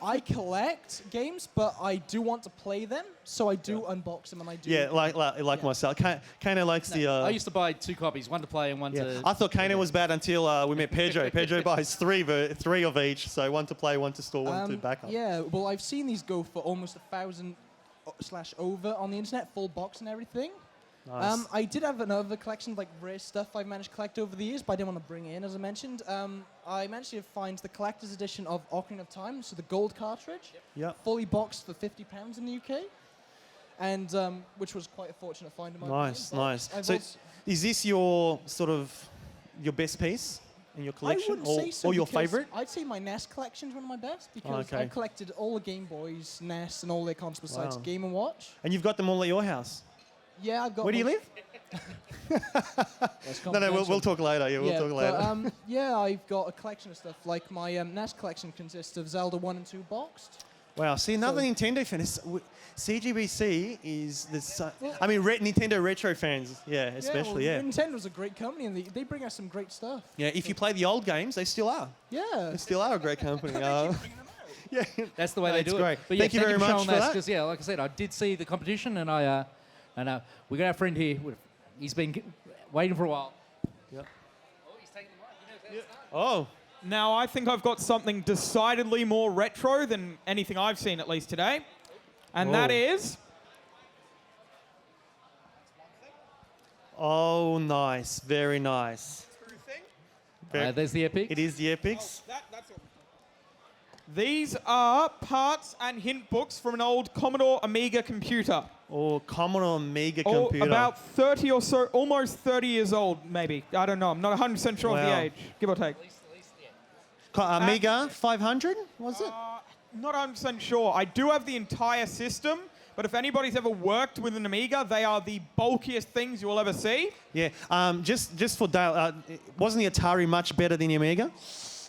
[SPEAKER 10] I collect games, but I do want to play them, so I do unbox them and I do.
[SPEAKER 1] Yeah, like myself. Kano likes the.
[SPEAKER 2] I used to buy 2 copies, one to play and one
[SPEAKER 1] Yeah.
[SPEAKER 2] to.
[SPEAKER 1] I thought Kano was bad until we met Pedro. Pedro buys three of each, so one to play, one to store, one to backup.
[SPEAKER 10] Yeah, well, I've seen these go for almost $1,000/over on the internet, full box and everything.
[SPEAKER 1] Nice.
[SPEAKER 10] I did have another collection of like rare stuff I've managed to collect over the years, but I didn't want to bring it in, as I mentioned. I managed to find the collector's edition of Ocarina of Time, so the gold cartridge,
[SPEAKER 1] Yep.
[SPEAKER 10] fully boxed for £50 in the UK, and which was quite a fortunate find in my
[SPEAKER 1] Nice,
[SPEAKER 10] opinion.
[SPEAKER 1] nice.
[SPEAKER 10] I've
[SPEAKER 1] So,
[SPEAKER 10] also-
[SPEAKER 1] is this your sort of your best piece in your collection,
[SPEAKER 10] I wouldn't say so
[SPEAKER 1] or your
[SPEAKER 10] because
[SPEAKER 1] favorite?
[SPEAKER 10] I'd say my NES collection is one of my best because
[SPEAKER 1] okay.
[SPEAKER 10] I collected all the Game Boys, NES, and all their consoles besides
[SPEAKER 1] Wow.
[SPEAKER 10] Game & Watch.
[SPEAKER 1] And you've got them all at your house.
[SPEAKER 10] Yeah, I've got.
[SPEAKER 1] Where do you live? No, we'll talk later. Yeah, we'll talk later.
[SPEAKER 10] But, yeah, I've got a collection of stuff. Like my NES collection consists of Zelda 1 and 2 boxed.
[SPEAKER 1] Wow. See, another Nintendo fan. CGBC is the. I mean, Nintendo retro fans. Yeah, especially. Yeah.
[SPEAKER 10] Nintendo's a great company, and they bring us some great stuff.
[SPEAKER 1] Yeah. If you play the old games, they still are.
[SPEAKER 10] Yeah.
[SPEAKER 1] They still are a great company. Yeah.
[SPEAKER 2] That's the way they do
[SPEAKER 1] great.
[SPEAKER 2] it. But
[SPEAKER 1] Thank you very much for that.
[SPEAKER 2] Because like I said, I did see the competition, and I we got our friend here. He's been waiting for a while.
[SPEAKER 1] Yeah.
[SPEAKER 2] Oh, he's taking the mic. You know,
[SPEAKER 1] Oh.
[SPEAKER 9] Now, I think I've got something decidedly more retro than anything I've seen, at least today. And that is...
[SPEAKER 1] Oh, nice. Very nice.
[SPEAKER 2] there's the Epic.
[SPEAKER 1] It is the Epics.
[SPEAKER 9] That's all. These are parts and hint books from an old Commodore Amiga computer.
[SPEAKER 1] Or Commodore Amiga computer.
[SPEAKER 9] About 30 or so, almost 30 years old, maybe. I don't know. I'm not 100% sure of the
[SPEAKER 1] Wow.
[SPEAKER 9] age, give or take.
[SPEAKER 1] Amiga 500, was it?
[SPEAKER 9] Not 100% sure. I do have the entire system, but if anybody's ever worked with an Amiga, they are the bulkiest things you will ever see.
[SPEAKER 1] Yeah. Just for Dale, wasn't the Atari much better than the Amiga?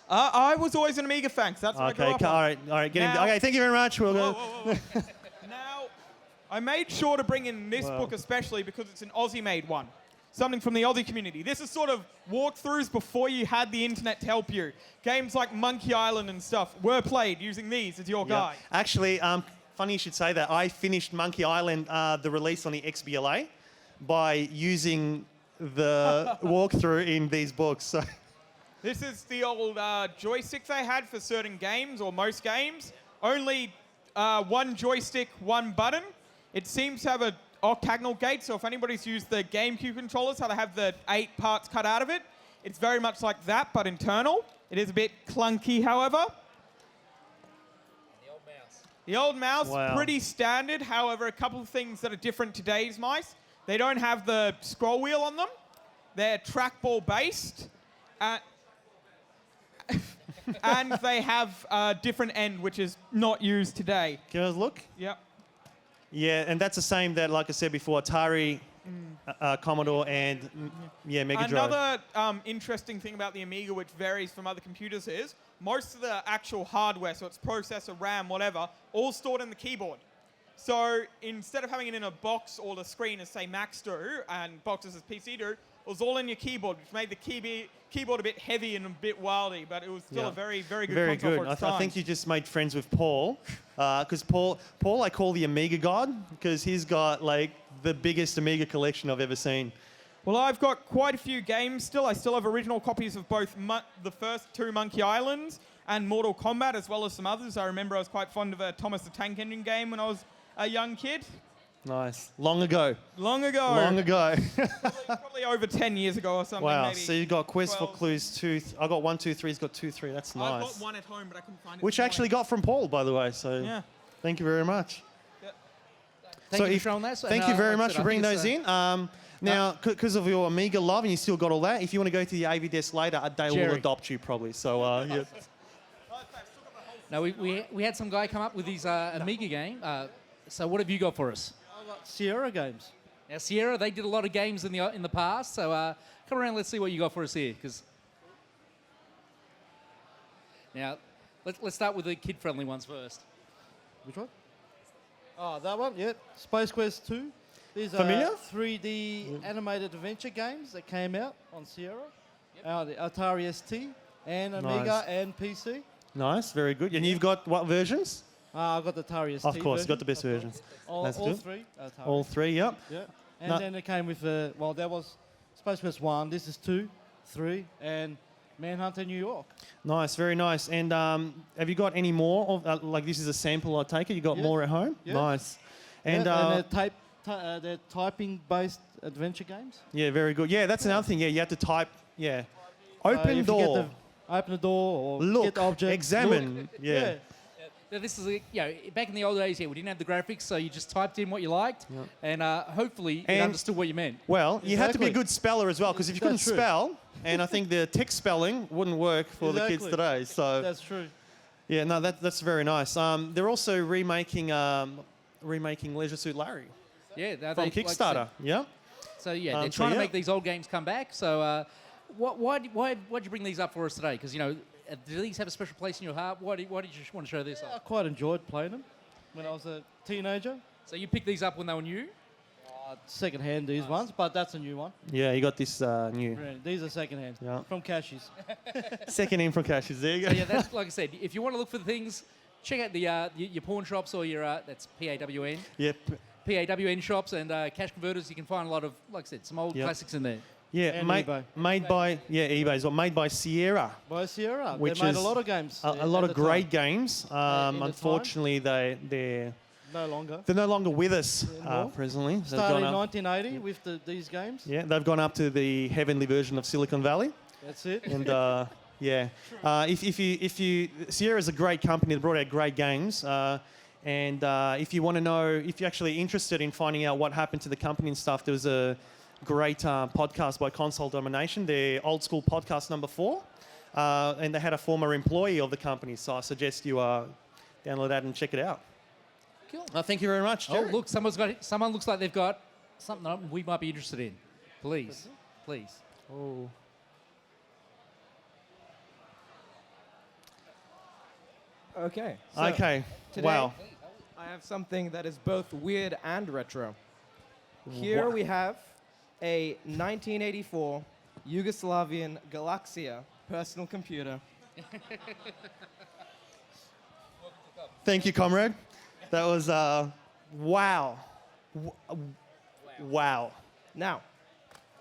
[SPEAKER 9] I was always an Amiga fan, 'cause that's what I grew up on.
[SPEAKER 1] All right. Okay, thank you very much. We'll go.
[SPEAKER 9] Now, I made sure to bring in this book especially because it's an Aussie-made one. Something from the Aussie community. This is sort of walkthroughs before you had the internet to help you. Games like Monkey Island and stuff were played using these as your guide.
[SPEAKER 1] Actually, funny you should say that. I finished Monkey Island, the release on the XBLA, by using the walkthrough in these books. So.
[SPEAKER 9] This is the old joystick they had for certain games, or most games. Only one joystick, one button. It seems to have a octagonal gate, so if anybody's used the GameCube controllers, how they have the 8 parts cut out of it, it's very much like that, but internal. It is a bit clunky, however. The old mouse, pretty standard. However, a couple of things that are different to today's mice. They don't have the scroll wheel on them. They're trackball based. And they have a different end, which is not used today.
[SPEAKER 1] Can I look?
[SPEAKER 9] Yep.
[SPEAKER 1] Yeah, and that's the same that, like I said before, Atari, Commodore, and Mega Drive.
[SPEAKER 9] Another interesting thing about the Amiga, which varies from other computers, is most of the actual hardware, so it's processor, RAM, whatever, all stored in the keyboard. So instead of having it in a box or the screen as, say, Macs do, and boxes as PC do, it was all in your keyboard, which made the keyboard a bit heavy and a bit wildy, but it was still a very, very good console for its time.
[SPEAKER 1] I think you just made friends with Paul, because Paul I call the Amiga god, because he's got like the biggest Amiga collection I've ever seen.
[SPEAKER 9] Well, I've got quite a few games still. I still have original copies of both the first 2 Monkey Islands and Mortal Kombat, as well as some others. I remember I was quite fond of a Thomas the Tank Engine game when I was a young kid.
[SPEAKER 1] Nice. Long ago.
[SPEAKER 9] Long ago. Probably over 10 years ago or something.
[SPEAKER 1] Wow.
[SPEAKER 9] Maybe
[SPEAKER 1] So you got Quest
[SPEAKER 9] 12.
[SPEAKER 1] for Clues 2. I got 1, 2, 3. He's got 2, 3. That's nice.
[SPEAKER 9] I've got one at home, but I couldn't find it.
[SPEAKER 1] Which I actually got from Paul, by the way. So
[SPEAKER 9] yeah.
[SPEAKER 1] Thank you very much.
[SPEAKER 2] Thank you for showing that.
[SPEAKER 1] Thank you very much for bringing those in. Now, because of your Amiga love and you still got all that, if you want to go to the AV desk later, Dale will adopt you probably. So, yeah.
[SPEAKER 2] Now, we had some guy come up with his Amiga game. So what have you got for us?
[SPEAKER 11] I've got Sierra games.
[SPEAKER 2] Now, Sierra, they did a lot of games in the past. So come around, let's see what you got for us here. Now, let's start with the kid-friendly ones first.
[SPEAKER 11] Which one? Oh, that one, yeah. Space Quest 2. These
[SPEAKER 1] Familiar?
[SPEAKER 11] are 3D animated adventure games that came out on Sierra, the Atari ST, and Amiga and PC.
[SPEAKER 1] Nice, very good. And you've got what versions?
[SPEAKER 11] I've got the Atari ST
[SPEAKER 1] Of course,
[SPEAKER 11] version.
[SPEAKER 1] got the best versions. That's
[SPEAKER 11] All
[SPEAKER 1] good.
[SPEAKER 11] 3. Atari.
[SPEAKER 1] All 3, yep.
[SPEAKER 11] Yeah. And then it came with, well, that was Space Quest 1. This is 2, 3, and Manhunter New York.
[SPEAKER 1] Nice, very nice. And have you got any more of like this is a sample? I take it you got more at home.
[SPEAKER 11] Yeah.
[SPEAKER 1] Nice. And
[SPEAKER 11] they're typing-based adventure games.
[SPEAKER 1] Yeah, very good. Yeah, that's another thing. Yeah, you have to type. Yeah, open door.
[SPEAKER 11] Open the door or
[SPEAKER 1] Look,
[SPEAKER 11] get the object.
[SPEAKER 1] examine.
[SPEAKER 11] Look.
[SPEAKER 1] Yeah.
[SPEAKER 2] Now, this is, back in the old days, we didn't have the graphics, so you just typed in what you liked, and hopefully it understood what you meant.
[SPEAKER 1] Well, you had to be a good speller as well, because if you couldn't spell, and I think the text spelling wouldn't work for the kids today. So
[SPEAKER 11] that's true.
[SPEAKER 1] Yeah, no, that's very nice. They're also remaking Leisure Suit Larry.
[SPEAKER 2] Yeah,
[SPEAKER 1] from Kickstarter. Yeah.
[SPEAKER 2] So yeah, they're trying to make these old games come back. So why'd you bring these up for us today? Because do these have a special place in your heart? Why did you just want to show this
[SPEAKER 11] I
[SPEAKER 2] off?
[SPEAKER 11] quite enjoyed playing them when I was a teenager.
[SPEAKER 2] So you picked these up when they were new?
[SPEAKER 11] Second hand these ones, but that's a new one.
[SPEAKER 1] Yeah, you got this new.
[SPEAKER 11] Really, these are second hand
[SPEAKER 1] Yeah.
[SPEAKER 11] from Cashies.
[SPEAKER 1] Second in from Cashes. There you go.
[SPEAKER 2] So yeah, that's like I said. If you want to look for the things, check out the your pawn shops or your that's PAWN.
[SPEAKER 1] Yep.
[SPEAKER 2] PAWN shops and cash converters. You can find a lot of, like I said, some old
[SPEAKER 1] Yep.
[SPEAKER 2] classics in there.
[SPEAKER 1] Yeah,
[SPEAKER 11] And eBay.
[SPEAKER 1] made by eBay's or made by Sierra.
[SPEAKER 11] By Sierra,
[SPEAKER 1] Which
[SPEAKER 11] they made
[SPEAKER 1] is
[SPEAKER 11] a lot of games.
[SPEAKER 1] A lot
[SPEAKER 11] at
[SPEAKER 1] of
[SPEAKER 11] the
[SPEAKER 1] great
[SPEAKER 11] time.
[SPEAKER 1] games.
[SPEAKER 11] in the time.
[SPEAKER 1] Unfortunately, they're
[SPEAKER 11] No longer.
[SPEAKER 1] no longer with us
[SPEAKER 11] Anymore.
[SPEAKER 1] presently. They've
[SPEAKER 11] Started in
[SPEAKER 1] gone up,
[SPEAKER 11] 1980 with these games.
[SPEAKER 1] yeah, they've gone up to the heavenly version of Silicon Valley.
[SPEAKER 11] That's it.
[SPEAKER 1] And yeah, if you Sierra's a great company that brought out great games. And if you want to know, if you're actually interested in finding out what happened to the company and stuff, there was a great podcast by Console Domination, their old school podcast number 4. And they had a former employee of the company. So I suggest you download that and check it out.
[SPEAKER 2] Cool.
[SPEAKER 1] Thank you very much,
[SPEAKER 2] Oh,
[SPEAKER 1] Jerry.
[SPEAKER 2] look, someone looks like they've got something that we might be interested in. Please.
[SPEAKER 1] Oh.
[SPEAKER 12] Okay. So
[SPEAKER 1] Okay.
[SPEAKER 12] today
[SPEAKER 1] Wow.
[SPEAKER 12] I have something that is both weird and retro. Here we have a 1984 Yugoslavian Galaxia personal computer.
[SPEAKER 1] Thank you, comrade. That was wow. Wow.
[SPEAKER 12] Now,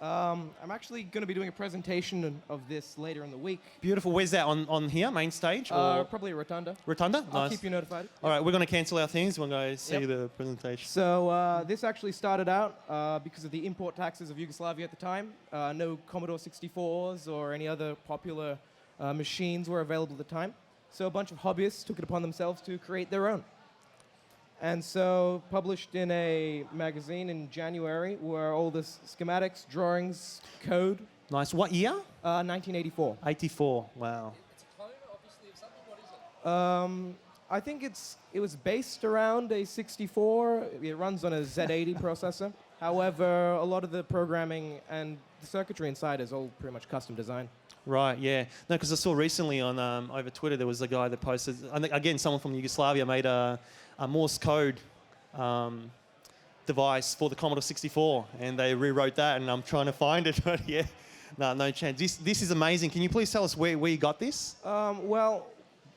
[SPEAKER 12] I'm actually going to be doing a presentation of this later in the week.
[SPEAKER 1] Beautiful. Where's that on here, main stage or
[SPEAKER 12] Probably a rotunda.
[SPEAKER 1] rotunda?
[SPEAKER 12] I'll
[SPEAKER 1] Nice.
[SPEAKER 12] keep you notified.
[SPEAKER 1] All right, we're going to cancel our things. We're going to see
[SPEAKER 12] Yep.
[SPEAKER 1] the presentation.
[SPEAKER 12] So this actually started out because of the import taxes of Yugoslavia at the time. No Commodore 64s or any other popular machines were available at the time. So a bunch of hobbyists took it upon themselves to create their own. And so published in a magazine in January were all the schematics, drawings, code.
[SPEAKER 1] Nice. What year?
[SPEAKER 12] 1984.
[SPEAKER 1] 84. Wow.
[SPEAKER 2] It's a clone, obviously, of something. What is it?
[SPEAKER 12] I think it was based around a 64. It runs on a Z80 processor. However, a lot of the programming and the circuitry inside is all pretty much custom design.
[SPEAKER 1] Right, yeah. No, because I saw recently on over Twitter there was a guy that posted, I think, again, someone from Yugoslavia made a Morse code device for the Commodore 64, and they rewrote that, and I'm trying to find it, but yeah, no chance. This is amazing. Can you please tell us where you got this?
[SPEAKER 12] Well,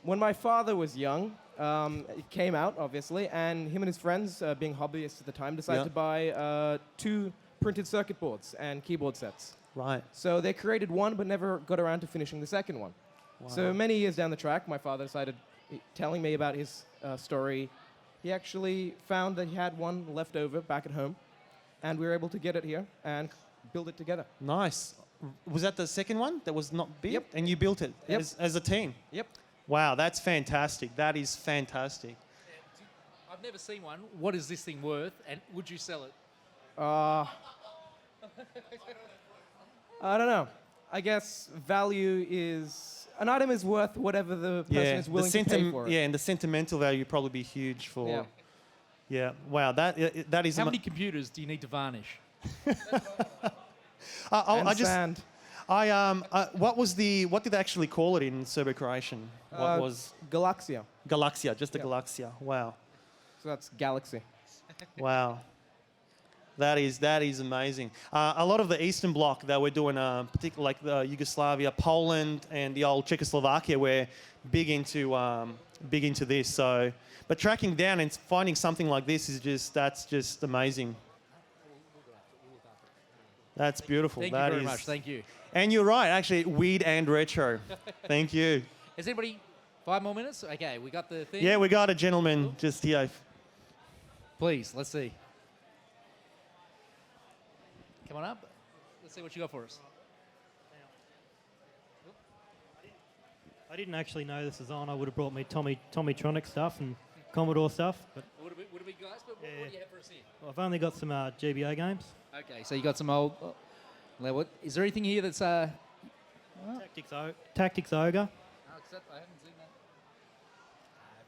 [SPEAKER 12] when my father was young, it came out, obviously, and him and his friends, being hobbyists at the time, decided
[SPEAKER 1] Yeah.
[SPEAKER 12] to buy 2 printed circuit boards and keyboard sets.
[SPEAKER 1] Right.
[SPEAKER 12] So they created one, but never got around to finishing the second one. So many years down the track, my father decided, telling me about his story, he actually found that he had one left over back at home, and we were able to get it here and build it together.
[SPEAKER 1] Nice. Was that the second one that was not big?
[SPEAKER 12] Yep.
[SPEAKER 1] And you built it
[SPEAKER 12] Yep.
[SPEAKER 1] as a team?
[SPEAKER 12] Yep.
[SPEAKER 1] Wow, that's fantastic. That is fantastic.
[SPEAKER 2] I've never seen one. What is this thing worth, and would you sell it?
[SPEAKER 12] I don't know. I guess value is... An item is worth whatever the person is willing to pay for it.
[SPEAKER 1] Yeah, and the sentimental value would probably be huge for...
[SPEAKER 12] Yeah.
[SPEAKER 1] Yeah. Wow, that is...
[SPEAKER 2] How many computers do you need to varnish?
[SPEAKER 12] And sand.
[SPEAKER 1] What did they actually call it in Serbo-Croatian? What was...
[SPEAKER 12] Galaxia.
[SPEAKER 1] Galaxia, just a
[SPEAKER 12] Yeah.
[SPEAKER 1] Galaxia. Wow.
[SPEAKER 12] So that's galaxy.
[SPEAKER 1] Wow. That is amazing. A lot of the Eastern Bloc that we're doing, particularly like the Yugoslavia, Poland, and the old Czechoslovakia, we're big into this. So, but tracking down and finding something like this is that's just amazing. That's beautiful.
[SPEAKER 2] Thank you very much. Thank you.
[SPEAKER 1] And you're right, actually, weird and retro. Thank you.
[SPEAKER 2] Is anybody 5 more minutes? Okay, we got the thing.
[SPEAKER 1] Yeah, we got a gentleman just here.
[SPEAKER 2] Please, let's see. Come on up. Let's see what you got for us.
[SPEAKER 13] I didn't actually know this was on. I would have brought me Tommytronic stuff and Commodore stuff. But
[SPEAKER 2] Would it be guys? But what do you have for us here?
[SPEAKER 13] I've only got some GBA games.
[SPEAKER 2] Okay, so you got some old. What is there anything here that's
[SPEAKER 13] Tactics Ogre.
[SPEAKER 2] Oh, except I haven't seen that.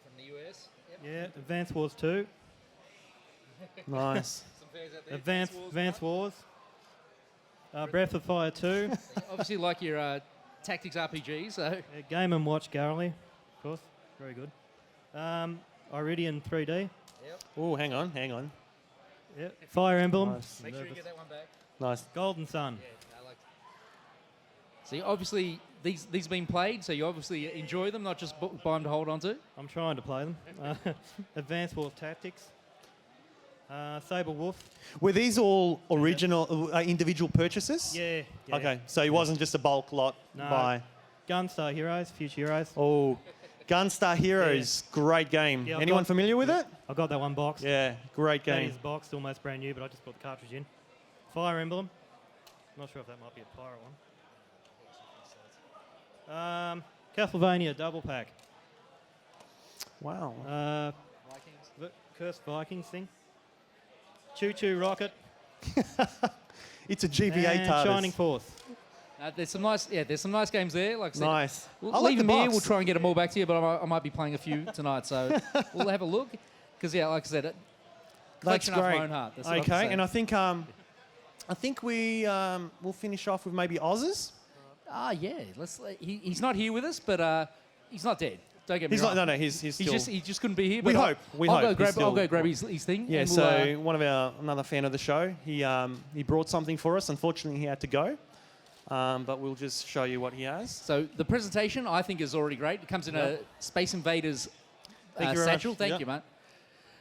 [SPEAKER 2] From the US. Yep.
[SPEAKER 13] Yeah, Advance Wars 2.
[SPEAKER 1] Nice.
[SPEAKER 2] Some fairs out there.
[SPEAKER 13] Advance Wars. Breath of Fire 2.
[SPEAKER 2] Obviously, like your tactics RPG. So
[SPEAKER 13] Game and Watch Garrelly, of course. Very good. Iridian 3D.
[SPEAKER 1] Oh, hang on.
[SPEAKER 13] Yep. Fire Emblem.
[SPEAKER 1] Nice.
[SPEAKER 2] make sure you get that one back.
[SPEAKER 1] Nice.
[SPEAKER 13] Golden Sun.
[SPEAKER 2] Yeah, I like. See, obviously these been played, so you obviously enjoy them, not just buy them to hold on to.
[SPEAKER 13] I'm trying to play them. Advanced War Tactics. Saber Wolf.
[SPEAKER 1] Were these all original, individual purchases?
[SPEAKER 13] Yeah.
[SPEAKER 1] Okay, so it wasn't just a bulk lot
[SPEAKER 13] No.
[SPEAKER 1] buy.
[SPEAKER 13] Gunstar Heroes, Future Heroes.
[SPEAKER 1] Oh, Gunstar Heroes, great game.
[SPEAKER 13] Yeah, I've
[SPEAKER 1] Anyone
[SPEAKER 13] got-
[SPEAKER 1] familiar with it?
[SPEAKER 13] I got that one box.
[SPEAKER 1] Yeah, great
[SPEAKER 13] That
[SPEAKER 1] game.
[SPEAKER 13] is boxed, almost brand new, but I just put the cartridge in. Fire Emblem. Not sure if that might be a pirate one. Castlevania Double Pack.
[SPEAKER 1] Wow.
[SPEAKER 13] Cursed Vikings thing. Choo Choo Rocket.
[SPEAKER 1] It's a GBA
[SPEAKER 13] and
[SPEAKER 1] TARDIS.
[SPEAKER 13] Shining Force.
[SPEAKER 2] There's some nice games there. Like I said,
[SPEAKER 1] Nice.
[SPEAKER 2] We'll
[SPEAKER 1] I like
[SPEAKER 2] leave
[SPEAKER 1] the
[SPEAKER 2] them here.
[SPEAKER 1] box.
[SPEAKER 2] We'll try and get them all back to you, but I might be playing a few tonight, so we'll have a look. Because like I said,
[SPEAKER 1] That's
[SPEAKER 2] collection after
[SPEAKER 1] great.
[SPEAKER 2] my own heart. That's what I have to
[SPEAKER 1] Okay,
[SPEAKER 2] say.
[SPEAKER 1] and I think we'll finish off with maybe Oz's.
[SPEAKER 2] Yeah. He's not here with us, but he's not dead. Don't get me
[SPEAKER 1] He's
[SPEAKER 2] wrong.
[SPEAKER 1] not. No, he's still.
[SPEAKER 2] He just couldn't be here.
[SPEAKER 1] We
[SPEAKER 2] but
[SPEAKER 1] hope. We
[SPEAKER 2] I'll
[SPEAKER 1] hope.
[SPEAKER 2] Go
[SPEAKER 1] He's
[SPEAKER 2] grab,
[SPEAKER 1] still-
[SPEAKER 2] I'll go grab his thing.
[SPEAKER 1] Yeah.
[SPEAKER 2] and
[SPEAKER 1] So another fan of the show. He brought something for us. Unfortunately, he had to go. But we'll just show you what he has.
[SPEAKER 2] So the presentation, I think, is already great. It comes in a Space Invaders
[SPEAKER 1] Thank you very
[SPEAKER 2] satchel.
[SPEAKER 1] much.
[SPEAKER 2] Thank
[SPEAKER 1] Yep.
[SPEAKER 2] you, mate.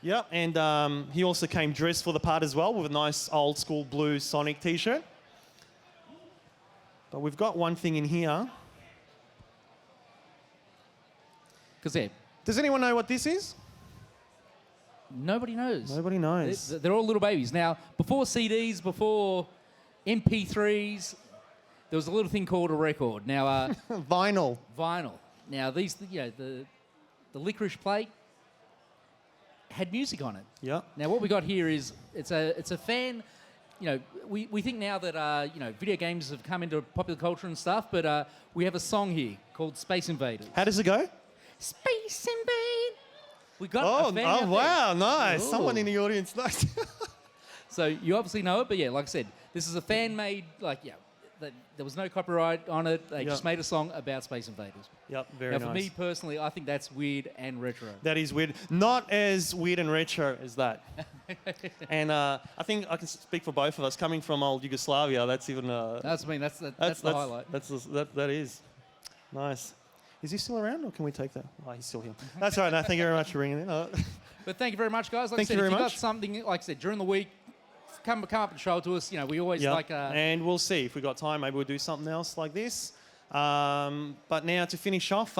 [SPEAKER 1] Yep, and he also came dressed for the part as well with a nice old school blue Sonic t-shirt. But we've got one thing in here. Does anyone know what this is?
[SPEAKER 2] Nobody knows.
[SPEAKER 1] Nobody knows.
[SPEAKER 2] They're all little babies. Now, before CDs, before MP3s, there was a little thing called a record. Now,
[SPEAKER 1] Vinyl.
[SPEAKER 2] Now, these, the licorice plate had music on it.
[SPEAKER 1] Yeah.
[SPEAKER 2] Now, what we got here is it's a fan. We think now that video games have come into popular culture and stuff, but we have a song here called Space Invaders.
[SPEAKER 1] How does it go?
[SPEAKER 2] Space Invade. We got a fan out there.
[SPEAKER 1] Wow, nice.
[SPEAKER 2] Ooh.
[SPEAKER 1] Someone in the audience knows.
[SPEAKER 2] So you obviously know it, but yeah, like I said, this is a fan-made, there was no copyright on it. They just made a song about Space Invaders.
[SPEAKER 1] Yep, very
[SPEAKER 2] now,
[SPEAKER 1] nice.
[SPEAKER 2] for me personally, I think that's weird and retro.
[SPEAKER 1] That is weird. Not as weird and retro as that. And I think I can speak for both of us. Coming from old Yugoslavia, that's even...
[SPEAKER 2] That's the highlight.
[SPEAKER 1] That is. Nice. Is he still around, or can we take that? Oh, he's still here. That's all right. No, thank you very much for ringing in.
[SPEAKER 2] But thank you very much, guys. Like
[SPEAKER 1] Thank
[SPEAKER 2] I said,
[SPEAKER 1] you very
[SPEAKER 2] if you
[SPEAKER 1] much.
[SPEAKER 2] got something, like I said, during the week, come up and show it to us. We always
[SPEAKER 1] Yep.
[SPEAKER 2] like...
[SPEAKER 1] and we'll see. If we've got time, maybe we'll do something else like this. But now to finish off,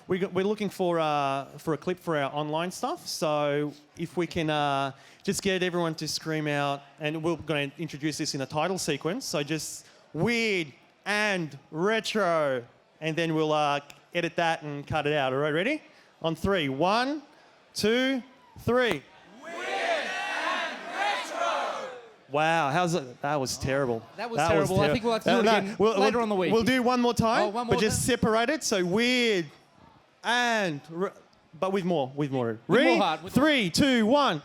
[SPEAKER 1] we're looking for a clip for our online stuff. So if we can just get everyone to scream out, and we're going to introduce this in a title sequence. So just weird and retro, and then we'll edit that and cut it out. All right, ready? On 3. 1, 2, 3. Wow, how's it? That was terrible.
[SPEAKER 2] That was terrible. I think we'll have to do it again later on the week.
[SPEAKER 1] We'll do one more time,
[SPEAKER 2] Oh, one more
[SPEAKER 1] but just separate it. So weird and, but with more.
[SPEAKER 2] With
[SPEAKER 1] Ready?
[SPEAKER 2] more heart, with
[SPEAKER 1] 3, 2, 1.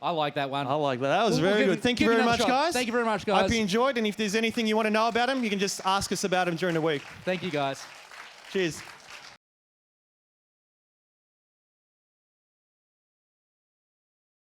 [SPEAKER 2] I like that one.
[SPEAKER 1] I like that. That was
[SPEAKER 2] We'll
[SPEAKER 1] very
[SPEAKER 2] give
[SPEAKER 1] good.
[SPEAKER 2] it-
[SPEAKER 1] Thank you
[SPEAKER 2] give it
[SPEAKER 1] very
[SPEAKER 2] another
[SPEAKER 1] much,
[SPEAKER 2] shot.
[SPEAKER 1] guys.
[SPEAKER 2] Thank you very much,
[SPEAKER 1] I
[SPEAKER 2] guys.
[SPEAKER 1] hope you enjoyed. And if there's anything you want to know about them, you can just ask us about them during the week.
[SPEAKER 2] Thank you, guys.
[SPEAKER 1] Cheers.